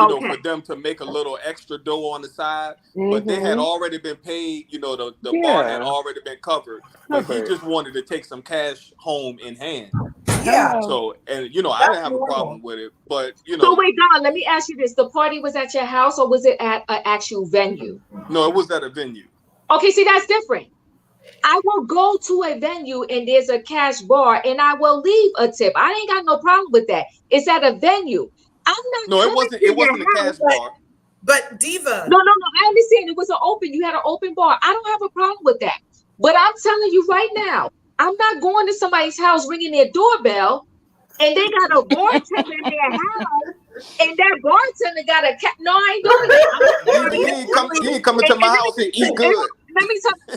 Okay. For them to make a little extra dough on the side, but they had already been paid. The bar had already been covered, but he just wanted to take some cash home in hand. Yeah. So, and I didn't have a problem with it, but So wait, Don, let me ask you this. The party was at your house or was it at an actual venue? no, it was at a venue. Okay, see, that's different. I will go to a venue and there's a cash bar and I will leave a tip. I ain't got no problem with that. It's at a venue. I'm not. No, it wasn't. It wasn't a cash bar. But Diva. No. I understand. It was an open. You had an open bar. I don't have a problem with that. But I'm telling you right now, I'm not going to somebody's house ringing their doorbell and they got a bartender in their house and that bartender got a cat. No, I ain't doing it. You ain't coming to my house and eat good.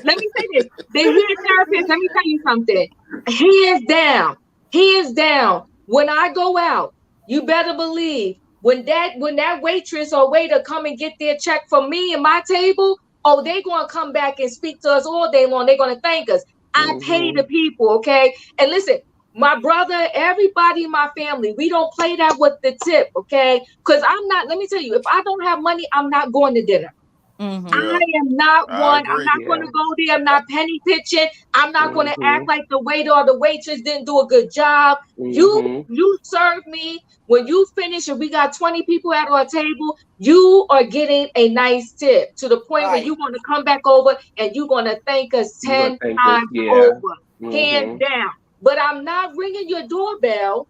Let me say this. The hair therapist, let me tell you something. Hands down. When I go out, you better believe when that waitress or waiter come and get their check from me and my table, oh, they're going to come back and speak to us all day long. They're going to thank us. I pay the people, okay? And listen, my brother, everybody in my family, we don't play that with the tip, okay? Because I'm not, let me tell you, if I don't have money, I'm not going to dinner. Mm-hmm. I am not one. I'm not going to Yeah. go there. I'm not penny pitching. I'm not going to act Mhm. like the waiter or the waitress didn't do a good job. Mhm. You serve me. When you finish and we got 20 people at our table, you are getting a nice tip to the point where Right. you're going to come back over and you're going to thank us You gonna 10 thank us? times Yeah. over, hands Mhm. down. But I'm not ringing your doorbell.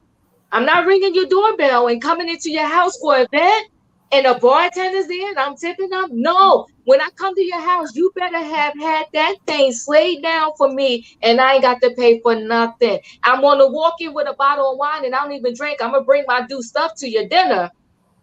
I'm not ringing your doorbell and coming into your house for an event and the bartender's there and I'm tipping them. No, when I come to your house, you better have had that thing slayed down for me and I ain't got to pay for nothing. I'm going to walk in with a bottle of wine and I don't even drink. I'm going to bring my due stuff to your dinner,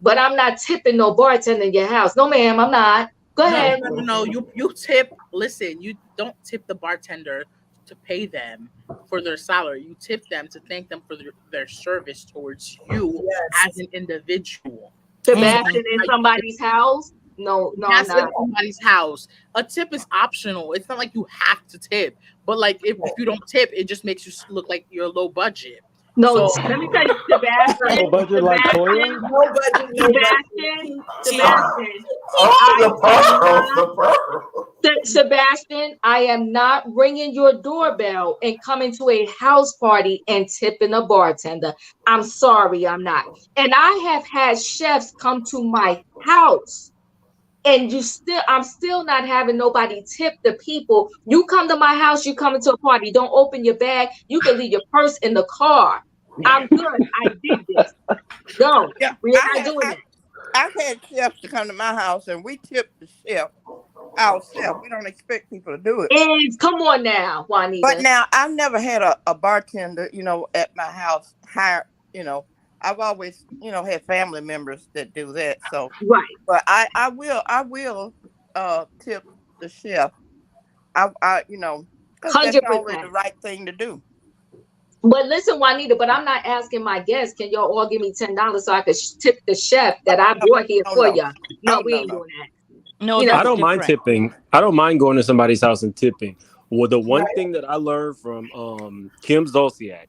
but I'm not tipping no bartender in your house. No, ma'am, I'm not. Go ahead. No. You tip. Listen, you don't tip the bartender to pay them for their salary. You tip them to thank them for their service towards you as an individual. Sebastian in somebody's house? No, I'm That's in not. somebody's house. A tip is optional. It's not like you have to tip. But like if you don't tip, it just makes you look like you're low budget. No, So let me tell you, Sebastian. Low budget like Toya? No budget, no Sebastian, Sebastian, I am not ringing your doorbell and coming to a house party and tipping a bartender. I'm sorry, I'm not. And I have had chefs come to my house and I'm still not having nobody tip the people. You come to my house, you come into a party, don't open your bag. You can leave your purse in the car. I'm good. I did this. No, Yeah, we're not doing that. I've had chefs to come to my house and we tip the chef ourselves. We don't expect people to do it. And come on now, Juanita. But now I've never had a bartender, at my house hire, I've always, had family members that do that. So right. But I will tip the chef. Because that's always 100%. the right thing to do. But listen, Juanita, but I'm not asking my guests, can y'all all give me $10 so I could tip the chef that I brought here for you? No, we ain't doing that. No, I don't mind tipping. I don't mind going to somebody's house and tipping. Well, the one thing that I learned from Kim Zolciak,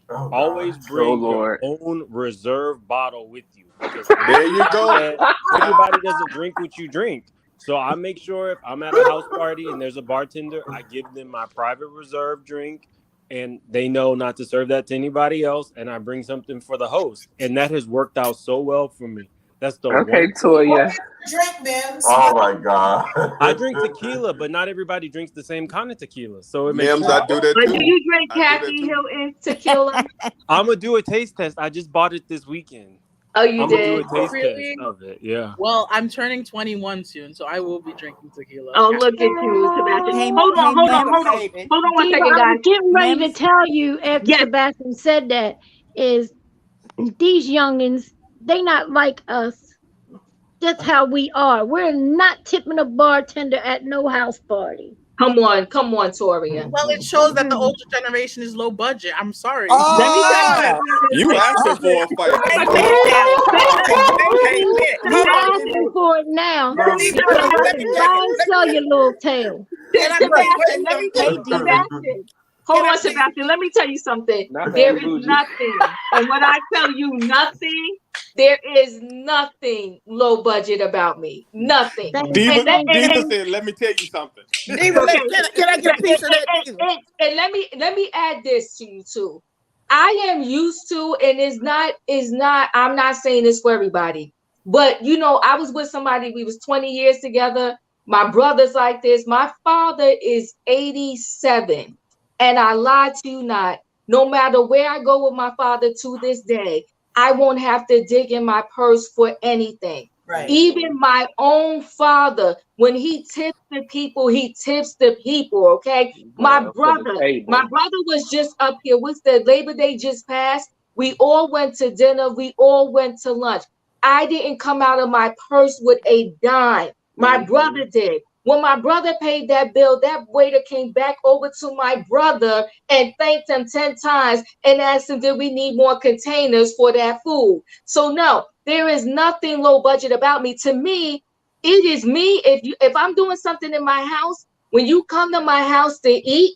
always bring your own reserve bottle with you. Because there you go. Everybody doesn't drink what you drink. So I make sure if I'm at a house party and there's a bartender, I give them my private reserve drink. And they know not to serve that to anybody else. And I bring something for the host. And that has worked out so well for me. That's the one. Toya. Drink, man. Oh my God. I drink tequila, but not everybody drinks the same kind of tequila. So it makes sense. I do that but too. do you drink Kathy Hilton tequila? I'm going to do a taste test. I just bought it this weekend. Oh, you I'm did? gonna do a taste test of it, yeah. Well, I'm turning 21 soon, so I will be drinking tequila. Oh, look at you, Sebastian. Hold on one Diva, second, guys. I'm getting ready to tell you after Sebastian said that is these youngins, they not like us. That's how we are. We're not tipping a bartender at no house party. Come on, Toria. Well, it shows that the older generation is low budget. I'm sorry. Let me tell you asking for a fight. Asking for it now. Don't sell your little tail. Sebastian, let me tell you, Sebastian. Hold on, Sebastian. Let me tell you something. There is nothing. And when I tell you nothing, there is nothing low budget about me. Nothing. Diva said, let me tell you something. Diva, can I get a piece of that? And let me add this to you too. I am used to, and is not, I'm not saying this for everybody, but I was with somebody, we was 20 years together. My brother's like this. My father is 87. And I lie to you not, no matter where I go with my father to this day, I won't have to dig in my purse for anything. Right. Even my own father, when he tips the people, he tips the people, okay? My brother was just up here. What's the Labor Day just passed? We all went to dinner. We all went to lunch. I didn't come out of my purse with a dime. My brother did. When my brother paid that bill, that waiter came back over to my brother and thanked him 10 times and asked him, did we need more containers for that food? So no, there is nothing low budget about me. To me, It is me. If I'm doing something in my house, when you come to my house to eat,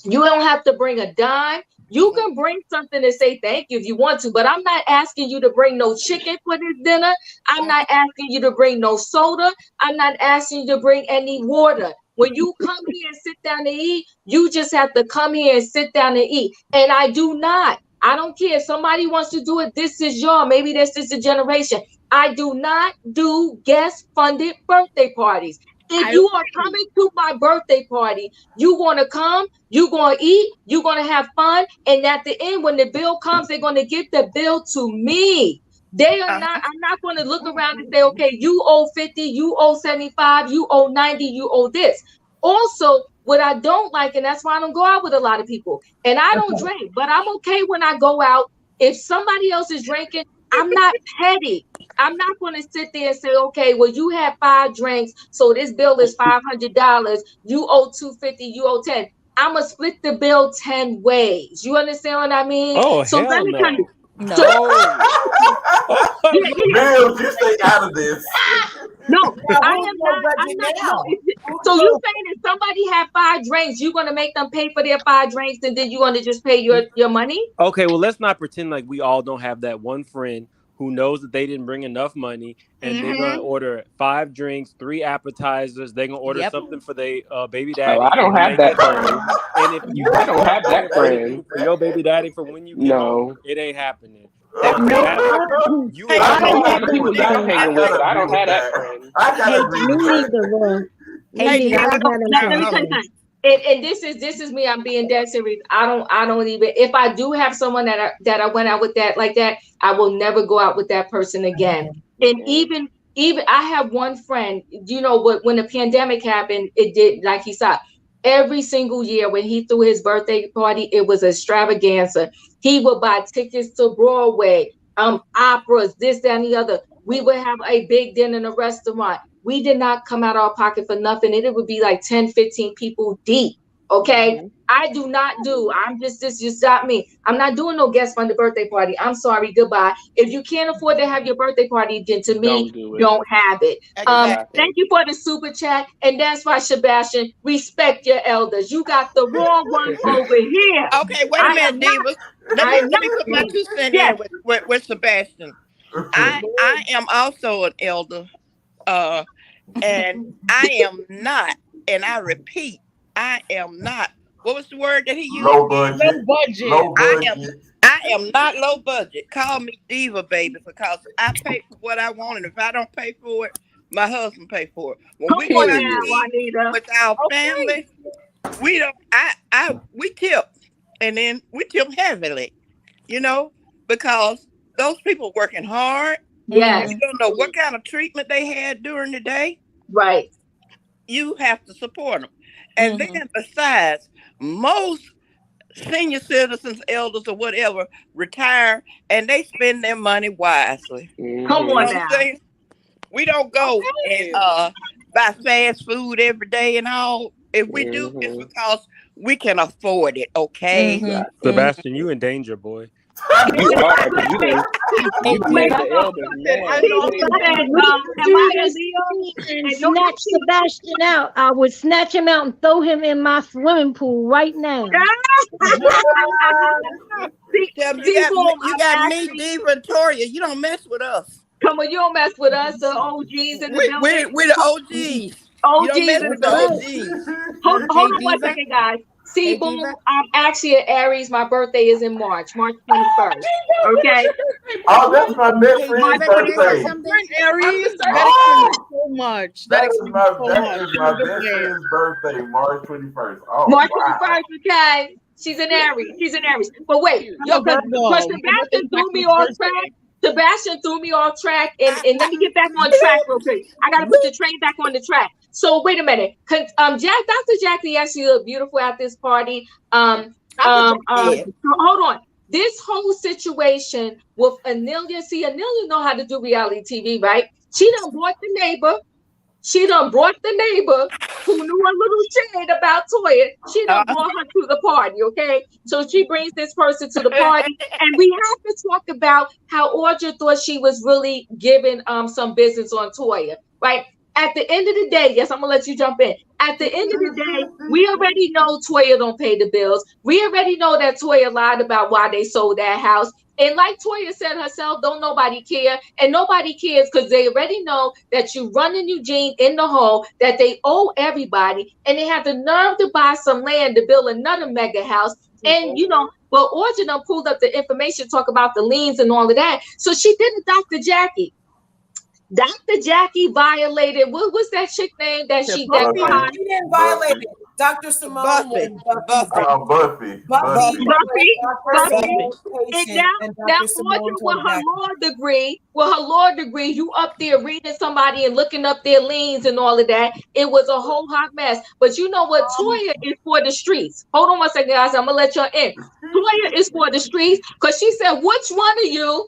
you don't have to bring a dime. You can bring something to say thank you if you want to, but I'm not asking you to bring no chicken for this dinner. I'm not asking you to bring no soda. I'm not asking you to bring any water. When you come here and sit down to eat, you just have to come here and sit down and eat. And I do not. I don't care if somebody wants to do it. This is your, maybe this is the generation. I do not do guest funded birthday parties. If you are coming to my birthday party, you want to come, you going to eat, you going to have fun. And at the end, when the bill comes, they're going to give the bill to me. They are not, I'm not going to look around and say, okay, you owe 50, you owe 75, you owe 90, you owe this. Also, what I don't like, and that's why I don't go out with a lot of people, and I don't drink, but I'm okay when I go out. If somebody else is drinking, I'm not petty. I'm not going to sit there and say, okay, well, you had 5 drinks, so this bill is $500. You owe $250, you owe 10. I'm going to split the bill 10 ways. You understand what I mean? Oh, so hell let me tell no. you. No. Bill, you stay out of this. No, Now, I who's am your not. I'm budget not. now? So you saying if somebody had 5 drinks, you're gonna make them pay for their 5 drinks, and then you're gonna just pay your money? Okay, well, let's not pretend like we all don't have that one friend who knows that they didn't bring enough money, and they're gonna order 5 drinks, 3 appetizers. They're gonna order something for their baby daddy. Oh, I don't have that friend. And if you I don't have that friend. for your baby daddy for when you get home, it ain't happening. Hey, You I know a lot of people y'all hanging with, but I don't have that friend. I gotta agree Me with that. neither, Ron. Hey, I Diva. don't have Now, them let me friends. tell you something. And this is me. I'm being dead serious. I don't even. If I do have someone that I went out with that like that, I will never go out with that person again. And even I have one friend. You know what? When the pandemic happened, it did like he said. Every single year when he threw his birthday party, it was extravaganza. He would buy tickets to Broadway, operas, this, that, and the other. We would have a big dinner in a restaurant. We did not come out of our pocket for nothing. And it would be like 10, 15 people deep. Okay. I do not do. This just not me. I'm not doing no guest funded birthday party. I'm sorry. Goodbye. If you can't afford to have your birthday party, then to me, don't have it. Exactly. Thank you for the super chat. And that's why, Sebastian, respect your elders. You got the wrong one over here. Okay, wait a minute, Diva. Let me put my 2 cents in with Sebastian. I am also an elder, and I am not, and I repeat, I am not. What was the word that he used? Low budget. Low budget. Low budget. I am not low budget. Call me Diva, baby, because I pay for what I want, and if I don't pay for it, my husband pay for it. When we go out to eat with our family, we don't. We tip, and then we tip heavily, because those people working hard. Yes. You don't know what kind of treatment they had during the day. Right. You have to support them. And then besides, most senior citizens, elders, or whatever, retire and they spend their money wisely. Come on now. We don't go and buy fast food every day and all. If we do, it's because we can afford it, okay? Sebastian, you in danger, boy. You are, but you didn't. You made the elder And snatch Sebastian out. I would snatch him out and throw him in my swimming pool right now. You got me, Diva, and Toya. You don't mess with us. Come on, you don't mess with us, the OGs in the building. We're the OGs. You don't mess with the OGs. Hold on 1 second, guys. See, boom, I'm actually an Aries. My birthday is in March 21st. Okay. Oh, that's my best friend's birthday. Aries, that explains so much. That is my best friend's birthday, March 21st. Oh, March 21st, okay. She's an Aries. But wait, because Sebastian threw me off track. Sebastian threw me off track, and let me get back on track real quick. I gotta put the train back on the track. So wait a minute. Dr. Jackie actually looked beautiful at this party. So hold on. This whole situation with Anila, Anila know how to do reality TV, right? She done brought the neighbor. She done brought the neighbor who knew a little shade about Toya. She done brought her to the party, okay? So she brings this person to the party, and we have to talk about how Audra thought she was really giving some business on Toya, right? At the end of the day, yes, I'm gonna let you jump in. At the end of the day, we already know Toya don't pay the bills. We already know that Toya lied about why they sold that house. And like Toya said herself, don't nobody care. And nobody cares because they already know that you running Eugene in the hole, that they owe everybody, and they have the nerve to buy some land to build another mega house. And well, Audra done pulled up the information, talk about the liens and all of that. So she did it, Dr. Jackie. Dr. Jackie violated, what was that chick name that she She didn't violate it. Dr. Simone was Buffy. Buffy. patient, And now Audra with her law degree, you up there reading somebody and looking up their liens and all of that. It was a whole hot mess. But you know what? Toya is for the streets. Hold on one second, guys. I'm gonna let y'all in. Toya is for the streets because she said, which one of you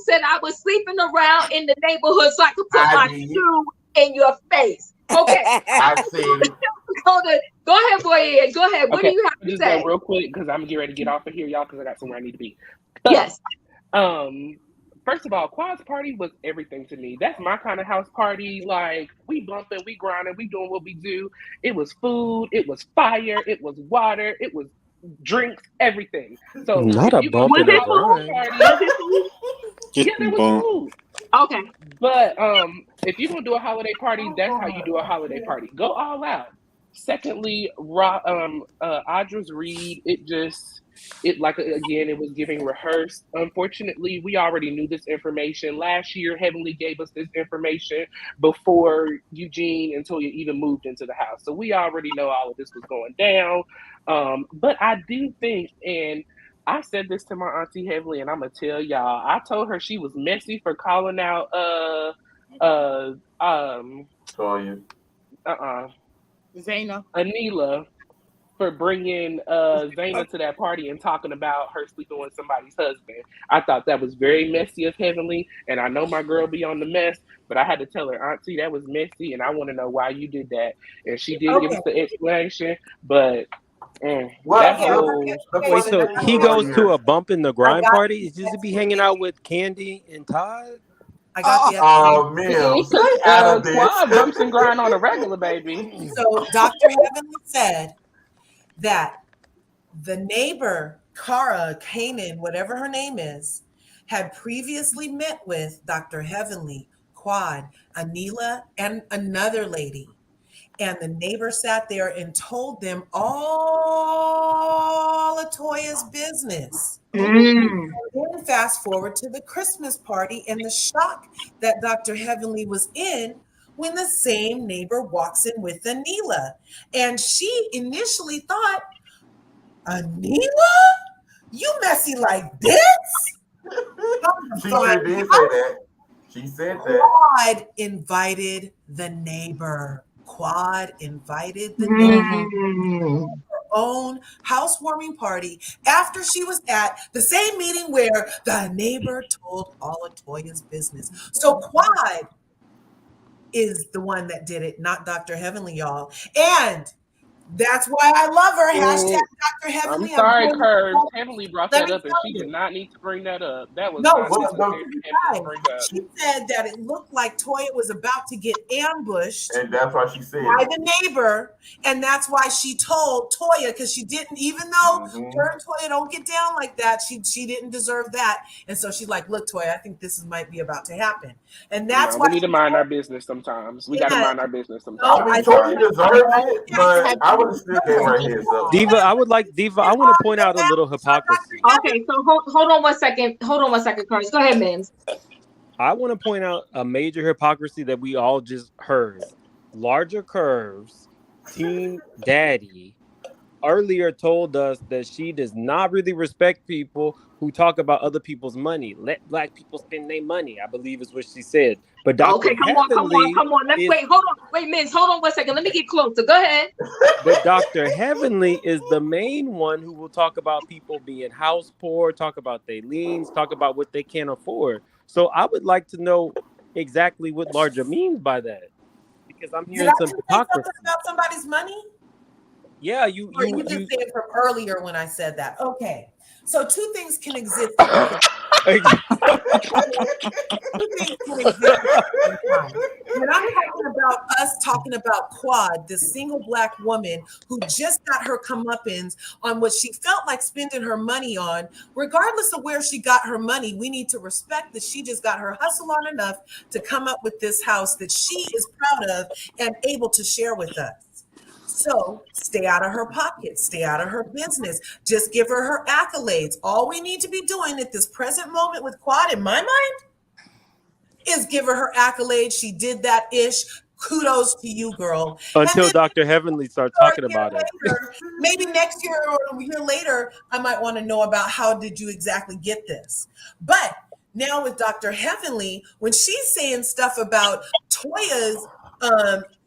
said I was sleeping around in the neighborhood so I could put my shoe in your face? Okay. I see it. Go ahead, boy. Go ahead. What do you have to just say? go real quick because I'm getting ready to get off of here, y'all, because I got somewhere I need to be. Yes. First of all, Quad's party was everything to me. That's my kind of house party. Like, we bumping, we grinding, we doing what we do. It was food, it was fire, it was water, it was drinks, everything. So not a bump in the grind. Yeah, there was food. Okay. But if you're gonna do a holiday party, that's how you do a holiday party. Go all out. Secondly, Audra's read, it was giving rehearsed. Unfortunately, we already knew this information. Last year, Heavenly gave us this information before Eugene and Toya even moved into the house. So we already know all of this was going down. But I do think, and I said this to my auntie Heavenly, and I'm gonna tell y'all, I told her she was messy for calling out Toya. Zayna. Anila for bringing Zayna to that party and talking about her sleeping with somebody's husband. I thought that was very messy of Heavenly, and I know my girl be on the mess, but I had to tell her, Auntie, that was messy, and I want to know why you did that. And she did give us the explanation, but wait, so he goes to a bump in the grind party? Is just to be hanging out with Candy and Todd? I got the Quad bumps and grind on a regular, baby. So Dr. Heavenly said that the neighbor, Cara, Kanan, whatever her name is, had previously met with Dr. Heavenly, Quad, Anila, and another lady. And the neighbor sat there and told them all of Toya's business. Then fast forward to the Christmas party and the shock that Dr. Heavenly was in when the same neighbor walks in with Anila. And she initially thought, Anila? You messy like this? She sure did say that. She said that. Quad invited the neighbor. Quad invited the neighbor to her own housewarming party after she was at the same meeting where the neighbor told all of Toya's business. So Quad is the one that did it, not Dr. Heavenly, y'all. And that's why I love her. Hashtag Dr. Heavenly. I'm sorry, Curve. Heavenly brought that up, and she did not need to bring that up. That was not necessary to bring up. She said that it looked like Toya was about to get ambushed. And that's why she said by the neighbor. And that's why she told Toya, because she didn't, even though her and Toya don't get down like that, she didn't deserve that. And so she's like, look, Toya, I think this might be about to happen. And that's why we need to mind our business sometimes. We got to mind our business sometimes. I mean, Toya deserved it, but I would have still gave her his up. Diva, I want to point out a little hypocrisy. Okay, so hold on one second. Hold on one second, Carlos. Go ahead, Mims. I want to point out a major hypocrisy that we all just heard. Larger Curves, Team Daddy, earlier told us that she does not really respect people who talk about other people's money. Let black people spend their money, I believe is what she said. But Dr. Come on. Wait, Mims, hold on one second. Let me get closer. Go ahead. But Dr. Heavenly is the main one who will talk about people being house poor, talk about their liens, talk about what they can't afford. So I would like to know exactly what Larger means by that, because I'm hearing some hypocrisy about somebody's money. Yeah, you just said from earlier when I said that. Okay, So two things can exist at the same time. Two things can exist at the same time. When I'm talking about us talking about Quad, this single Black woman who just got her comeuppance on what she felt like spending her money on, regardless of where she got her money, we need to respect that she just got her hustle on enough to come up with this house that she is proud of and able to share with us. So stay out of her pocket, stay out of her business. Just give her accolades. All we need to be doing at this present moment with Quad, in my mind, is give her accolades. She did that ish. Kudos to you, girl. Until Dr. Heavenly starts talking about it. Maybe next year or a year later, I might want to know about how did you exactly get this. But now with Dr. Heavenly, when she's saying stuff about Toya's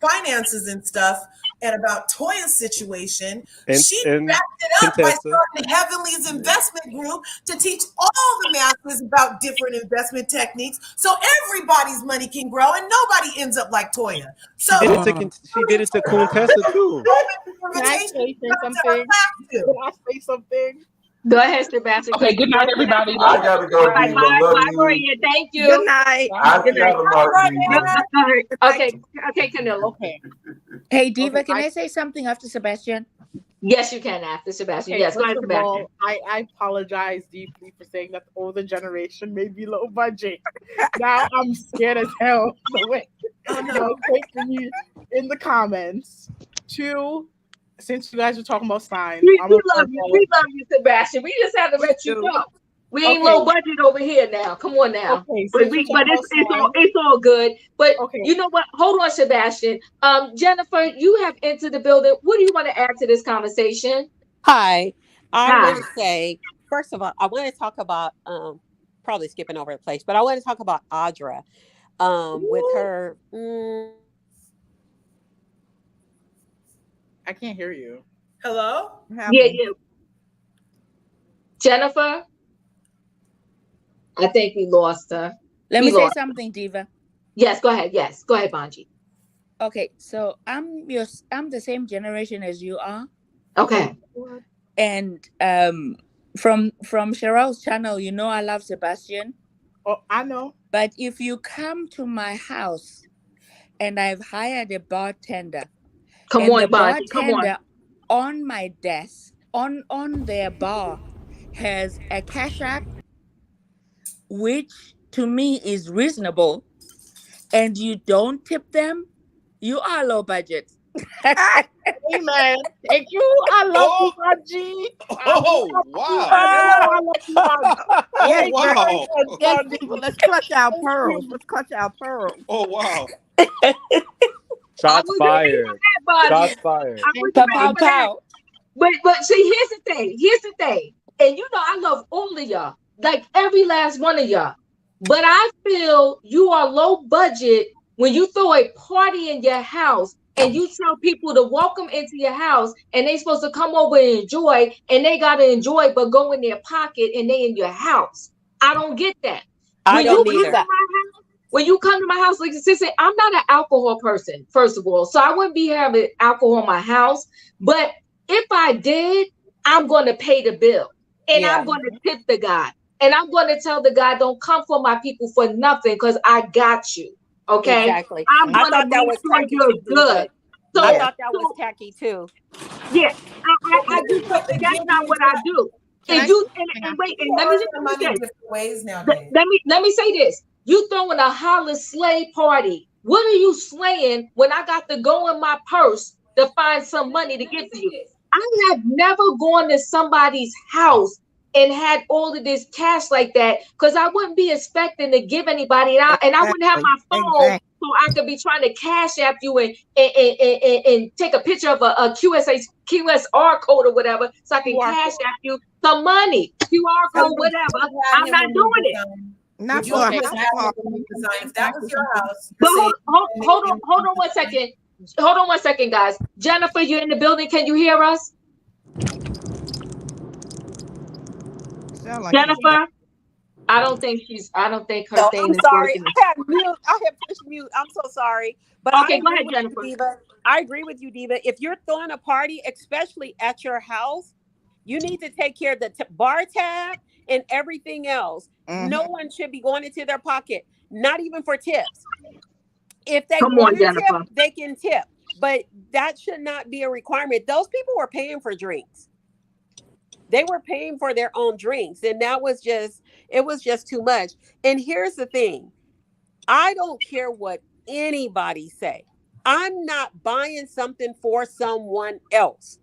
finances and stuff, and about Toya's situation, she wrapped it up by starting Heavenly's investment group to teach all the masses about different investment techniques, so everybody's money can grow and nobody ends up like Toya. So she did it to Contessa too. Can I say something? Can I say something? Go ahead, Sebastian. Okay, good night, everybody. I gotta go. Bye, Maria. Thank you. Good night. Good night. Okay, Camilla. Okay. Hey, Diva, can I say something after Sebastian? Yes, you can after Sebastian. Okay, yes, go ahead, first of Sebastian. all, I apologize deeply for saying that the older generation may be low budget. Now I'm scared as hell. So wait, take me in the comments. 2, since you guys are talking about signs, we love you, Sebastian. We just had to let you know. We ain't low budget over here now. Come on now. Okay, but it's all good. But you know what? Hold on, Sebastian. Jennifer, you have entered the building. What do you want to add to this conversation? Hi. I want to say, first of all, I want to talk about probably skipping over the place, but I want to talk about Audra with her. I can't hear you. Hello? Yeah. Jennifer? I think we lost her. Let me say something, Diva. Yes, go ahead. Yes, go ahead, Bonji. Okay, so I'm the same generation as you are. Okay. And from Cheryl's channel, you know I love Sebastian. Oh, I know. But if you come to my house and I've hired a bartender, bartender on my desk, on their bar, has a cash app, which to me is reasonable, and you don't tip them, you are low budget. Amen. Thank you. I love you, Bonji. Oh, wow. I love you, Bonji. Oh, wow. Yes, let's clutch our pearls. Oh, wow. Shots fired. Shots fired. But see, here's the thing. And you know, I love all of y'all, like every last one of y'all. But I feel you are low budget when you throw a party in your house and you tell people to welcome into your house and they supposed to come over and enjoy, and they gotta enjoy but go in their pocket and they in your house. I don't get that. When you come to my house, like Sissy, I'm not an alcohol person, first of all. So I wouldn't be having alcohol in my house. But if I did, I'm going to pay the bill. And I'm going to tip the guy. And I'm going to tell the guy, don't come for my people for nothing because I got you. Okay? Exactly. I'm going to make sure you're good. So, I thought that was tacky too. Yeah. I do, but that's not what I do. And wait, and let me just say different ways nowadays. Let me say this. You throwing a Holi-Slay party. What are you slaying when I got to go in my purse to find some money to give to you? I have never gone to somebody's house and had all of this cash like that because I wouldn't be expecting to give anybody out, and I wouldn't have my phone so I could be trying to cash app you and take a picture of a QSR code or whatever so I can cash app you some money, QR code, whatever. I'm not doing it. Not for if that was your house. But hold on 1 second. Hold on 1 second, guys. Jennifer, you're in the building. Can you hear us? Jennifer? I don't think her thing is working. I had pushed mute. I'm so sorry. But okay, go ahead, Jennifer. I agree with you, Diva. If you're throwing a party, especially at your house, You need to take care of the bar tab and everything else. Mhm. No one should be going into their pocket, not even for tips. If they Come on, want to Jennifer. tip, they can tip, but that should not be a requirement. Those people were paying for drinks. They were paying for their own drinks, and it was just too much. And here's the thing. I don't care what anybody say. I'm not buying something for someone else.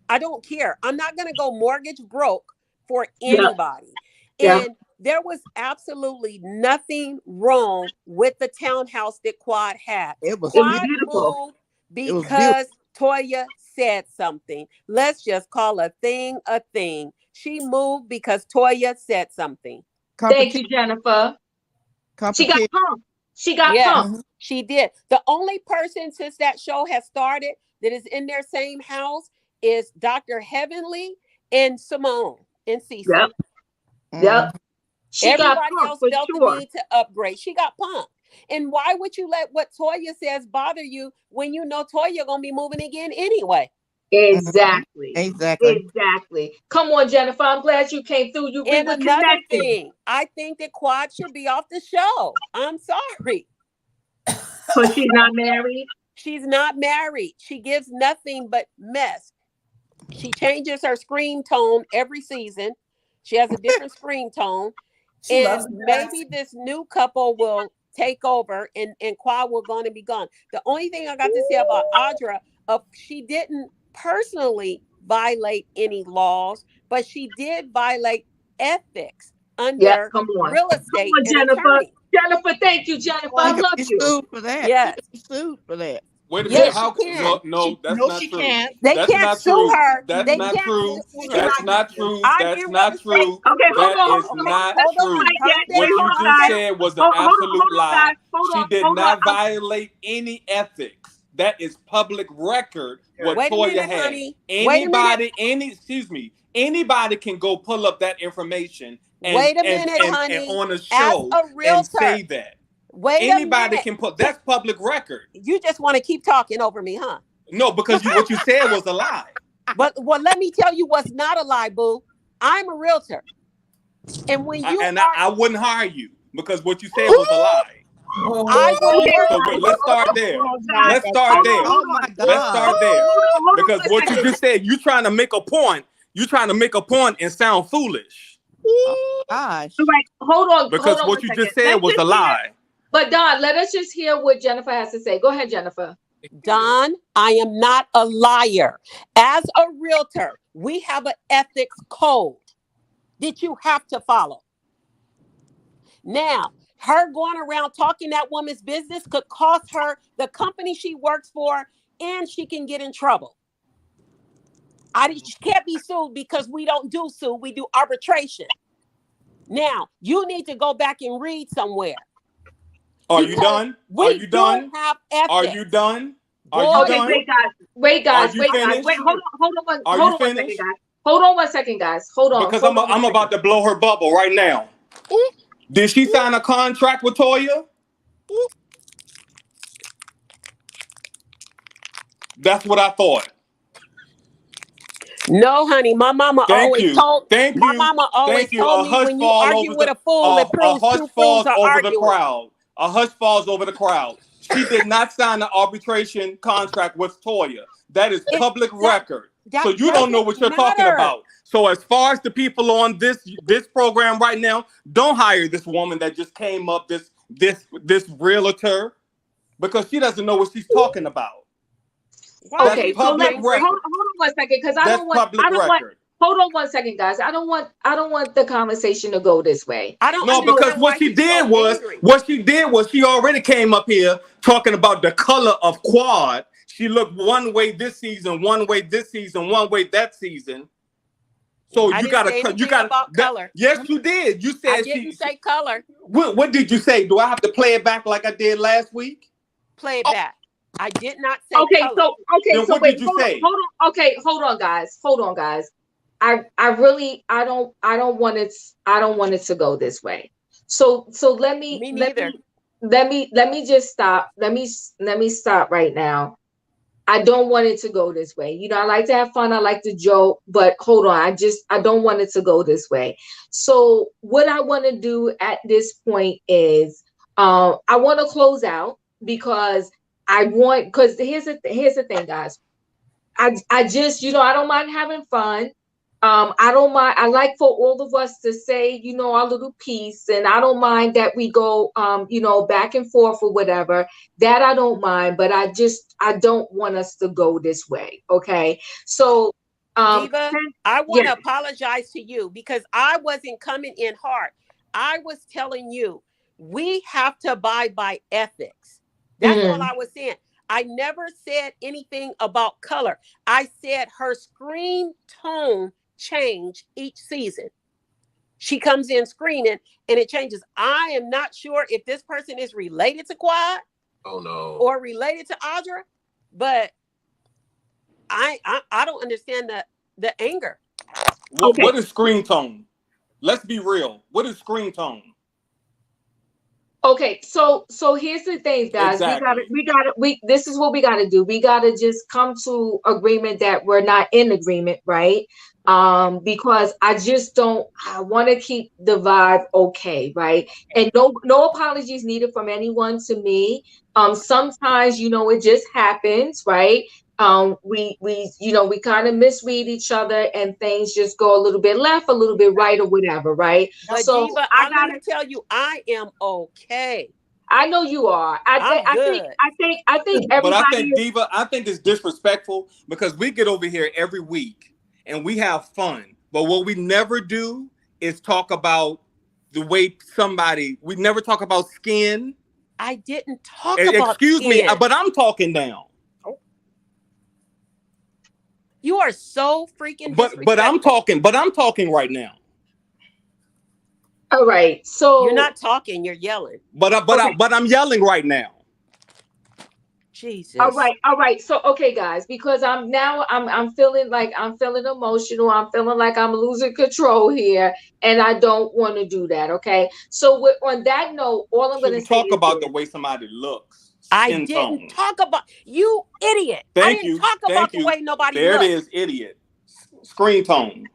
I don't care. I'm not going to go mortgage broke for anybody. Yeah. And there was absolutely nothing wrong with the townhouse that Quad had. It was Quad beautiful. moved It was because Toya said something. Let's just call a thing a thing. She moved because Toya said something. Thank you, Jennifer. She got pumped. She got pumped. She did. The only person since that show has started that is in their same house is Dr. Heavenly and Simone and Cece. Yep. Yep. She Everybody got else pumped, felt for the sure. need to upgrade. She got pumped. And why would you let what Toya says bother you when you know Toya gonna be moving again anyway? Exactly. Exactly. Exactly. Come on, Jennifer. I'm glad you came through. We And were another connected. thing, I think that Quad should be off the show. I'm sorry. So she's not married? She's not married. She gives nothing but mess. She changes her screen tone every season. She has a different screen tone. She And loves the maybe this new couple will take over and Quad will going to be gone. The only thing I got to say about Audra, she didn't personally violate any laws, but she did violate ethics under Come on. real estate Come on, and Jennifer. attorney. Jennifer, thank you, Jennifer. I love you. Sued for that. Yes. Sued for that. Wait a Yes, minute. she How? can. No, that's No, not she true. can't. They That's can't not sue true. her. That's They not can't true. sue That's her. not true. I That's hear not what true. Okay, hold That on. is Hold on. not Hold true. on. Calm Wait, What down, you hold on, just guys. said was an Hold on, absolute lie. guys. Hold She on, did hold not on. violate any ethics. That is public record. What Wait a Toya minute, had. honey. Wait a minute. Anybody can go pull up that information and Wait a minute, honey. and on a As show a and realtor. say that. Wait Anybody a minute. can put. That's public record. You just want to keep talking over me, huh? No, because what you said was a lie. But well, let me tell you what's not a lie, boo. I'm a realtor. And when you I wouldn't hire you because what you said was a lie. I will So let's start there. Let's start there. Oh my God. Let's start there. Because what you just said, you trying to make a point. You trying to make a point and sound foolish. Oh, gosh. Right. Hold on. Because hold on what you second. just said was a lie. But Don, let us just hear what Jennifer has to say. Go ahead, Jennifer. Don, I am not a liar. As a realtor, we have an ethics code that you have to follow. Now, her going around talking that woman's business could cost her the company she works for, and she can get in trouble. She can't be sued because we don't do sue, we do arbitration. Now, you need to go back and read somewhere. Are you done? Are you done? Are you done? Are you okay, done? Wait, guys. Hold on one second, guys. Hold on. Because I'm about to blow her bubble right now. Did she sign a contract with Toya? That's what I thought. No, honey. My mama always told me when you argue with a fool, it proves two fools are arguing. A hush falls over the crowd. She did not sign an arbitration contract with Toya. That is public record. So you don't know what you're talking about. So as far as the people on this program right now, don't hire this woman that just came up, this realtor, because she doesn't know what she's talking about. Okay, so hold on one second, because hold on one second, guys. I don't want the conversation to go this way. Because what she did was she already came up here talking about the color of Quad. She looked one way this season, one way this season, one way that season. So you got color. Yes, you did. You said I didn't say color. What did you say? Do I have to play it back like I did last week? Play it back. I did not say color. So what did you say? Hold on. Okay, hold on, guys. I don't want it to go this way. So let me just stop. Let me stop right now. I don't want it to go this way. You know, I like to have fun. I like to joke, but hold on. I don't want it to go this way. So what I want to do at this point is, I want to close out because because here's the thing, guys. I just, I don't mind having fun. I don't mind. I like for all of us to say, our little piece, and I don't mind that we go, back and forth or whatever. That I don't mind, but I don't want us to go this way. Okay, so, Diva, I want to yeah. apologize to you because I wasn't coming in hard. I was telling you we have to abide by ethics. That's all I was saying. I never said anything about color. I said her screen tone change each season. She comes in screaming and it changes. I am not sure if this person is related to Quad or related to Audra, but I don't understand the anger. What is screen tone? Let's be real. What is screen tone? Okay, so here's the thing, guys. Exactly. This is what we gotta do. We gotta just come to agreement that we're not in agreement, right? Because I want to keep the vibe okay, right? And no apologies needed from anyone to me. Sometimes, it just happens, right? We kind of misread each other and things just go a little bit left, a little bit right, or whatever, right? But so Diva, I'm gonna tell you, I am okay. I know you are. I think everybody. But I think, Diva, it's disrespectful because we get over here every week and we have fun. But what we never do is talk about the way we never talk about skin. I didn't talk about Excuse skin. me, but I'm talking now. You are so freaking disrespectful. But I'm talking right now. All right. So you're not talking, you're yelling. But I'm yelling right now. Jesus. All right. So okay, guys, because I'm feeling like I'm feeling emotional. I'm feeling like I'm losing control here, and I don't want to do that. Okay. So on that note, all I'm going to say talk about the way somebody looks. I didn't talk about you, idiot. I didn't talk about the way nobody looks. There it is, idiot. Screen tone.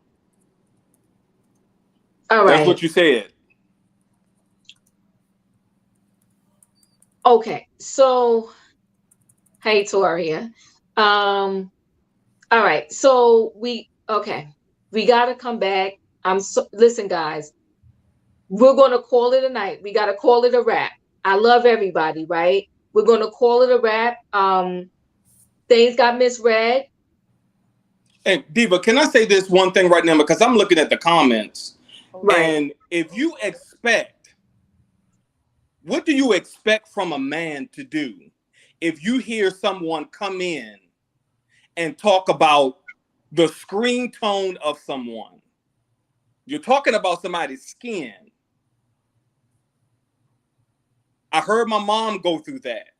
All right. That's what you said. Okay. So, hey, Toya. All right. So we got to come back. Listen, guys. We're going to call it a night. We got to call it a wrap. I love everybody, right? We're going to call it a wrap. Things got misread. Hey, Diva, can I say this one thing right now? Because I'm looking at the comments. Right. And if you what do you expect from a man to do if you hear someone come in and talk about the screen tone of someone? You're talking about somebody's skin. I heard my mom go through that.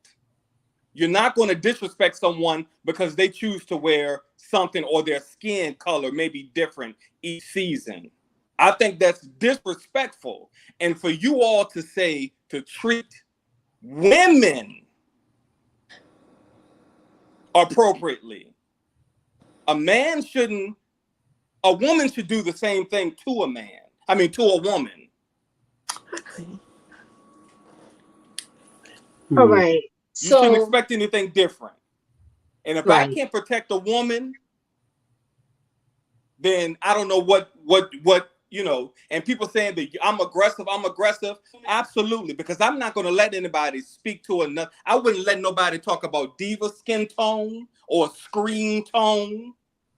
You're not going to disrespect someone because they choose to wear something or their skin color may be different each season. I think that's disrespectful. And for you all to say to treat women appropriately, a woman should do the same thing to a man. To a woman. All right. You shouldn't expect anything different. And if I can't protect a woman, then I don't know what and people saying that I'm aggressive. Absolutely, because I'm not going to let anybody speak to another. I wouldn't let nobody talk about diva skin tone or screen tone.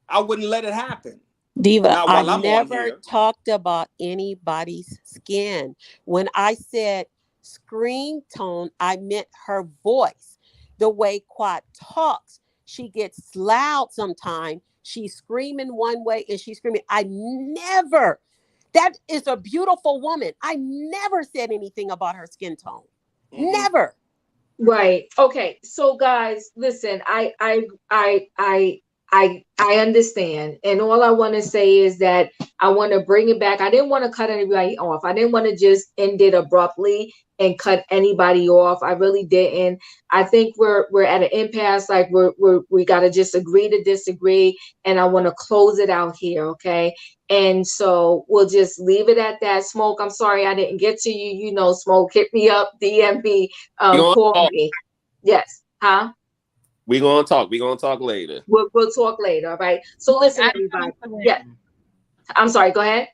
I wouldn't let it happen. Diva, I never talked about anybody's skin. When I said screen tone, I meant her voice. The way Quad talks, she gets loud sometimes. She's screaming one way and she's screaming. That is a beautiful woman. I never said anything about her skin tone. Mm-hmm. Never. Right. Okay. So guys, listen, I I understand. And all I want to say is that I want to bring it back. I didn't want to cut anybody off. I didn't want to just end it abruptly and cut anybody off. I really didn't. I think we're at an impasse. Like we got to just agree to disagree. And I want to close it out here. Okay. And so we'll just leave it at that. Smoke, I'm sorry I didn't get to you. You know, Smoke, hit me up, DMB, call me. Yes. Huh? We're gonna talk. We're gonna talk later. We'll talk later. All right. So listen, everybody. Yeah. I'm sorry. Go ahead.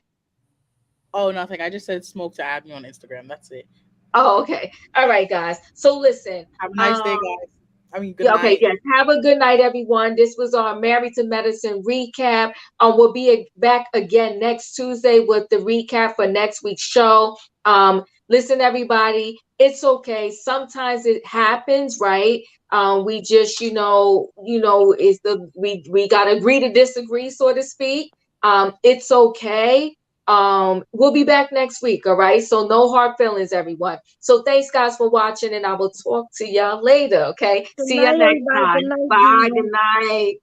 Oh, nothing. I just said Smoke to add me on Instagram. That's it. Oh, okay. All right, guys. So listen. Have a nice day, guys. I mean, good night. Okay, yes. Have a good night, everyone. This was our Married to Medicine recap. We'll be back again next Tuesday with the recap for next week's show. Listen, everybody, it's okay. Sometimes it happens, right? We just, we got to agree to disagree, so to speak. It's okay. We'll be back next week. All right. So no hard feelings, everyone. So thanks, guys, for watching, and I will talk to y'all later. Okay. See you next time. Bye. Good night.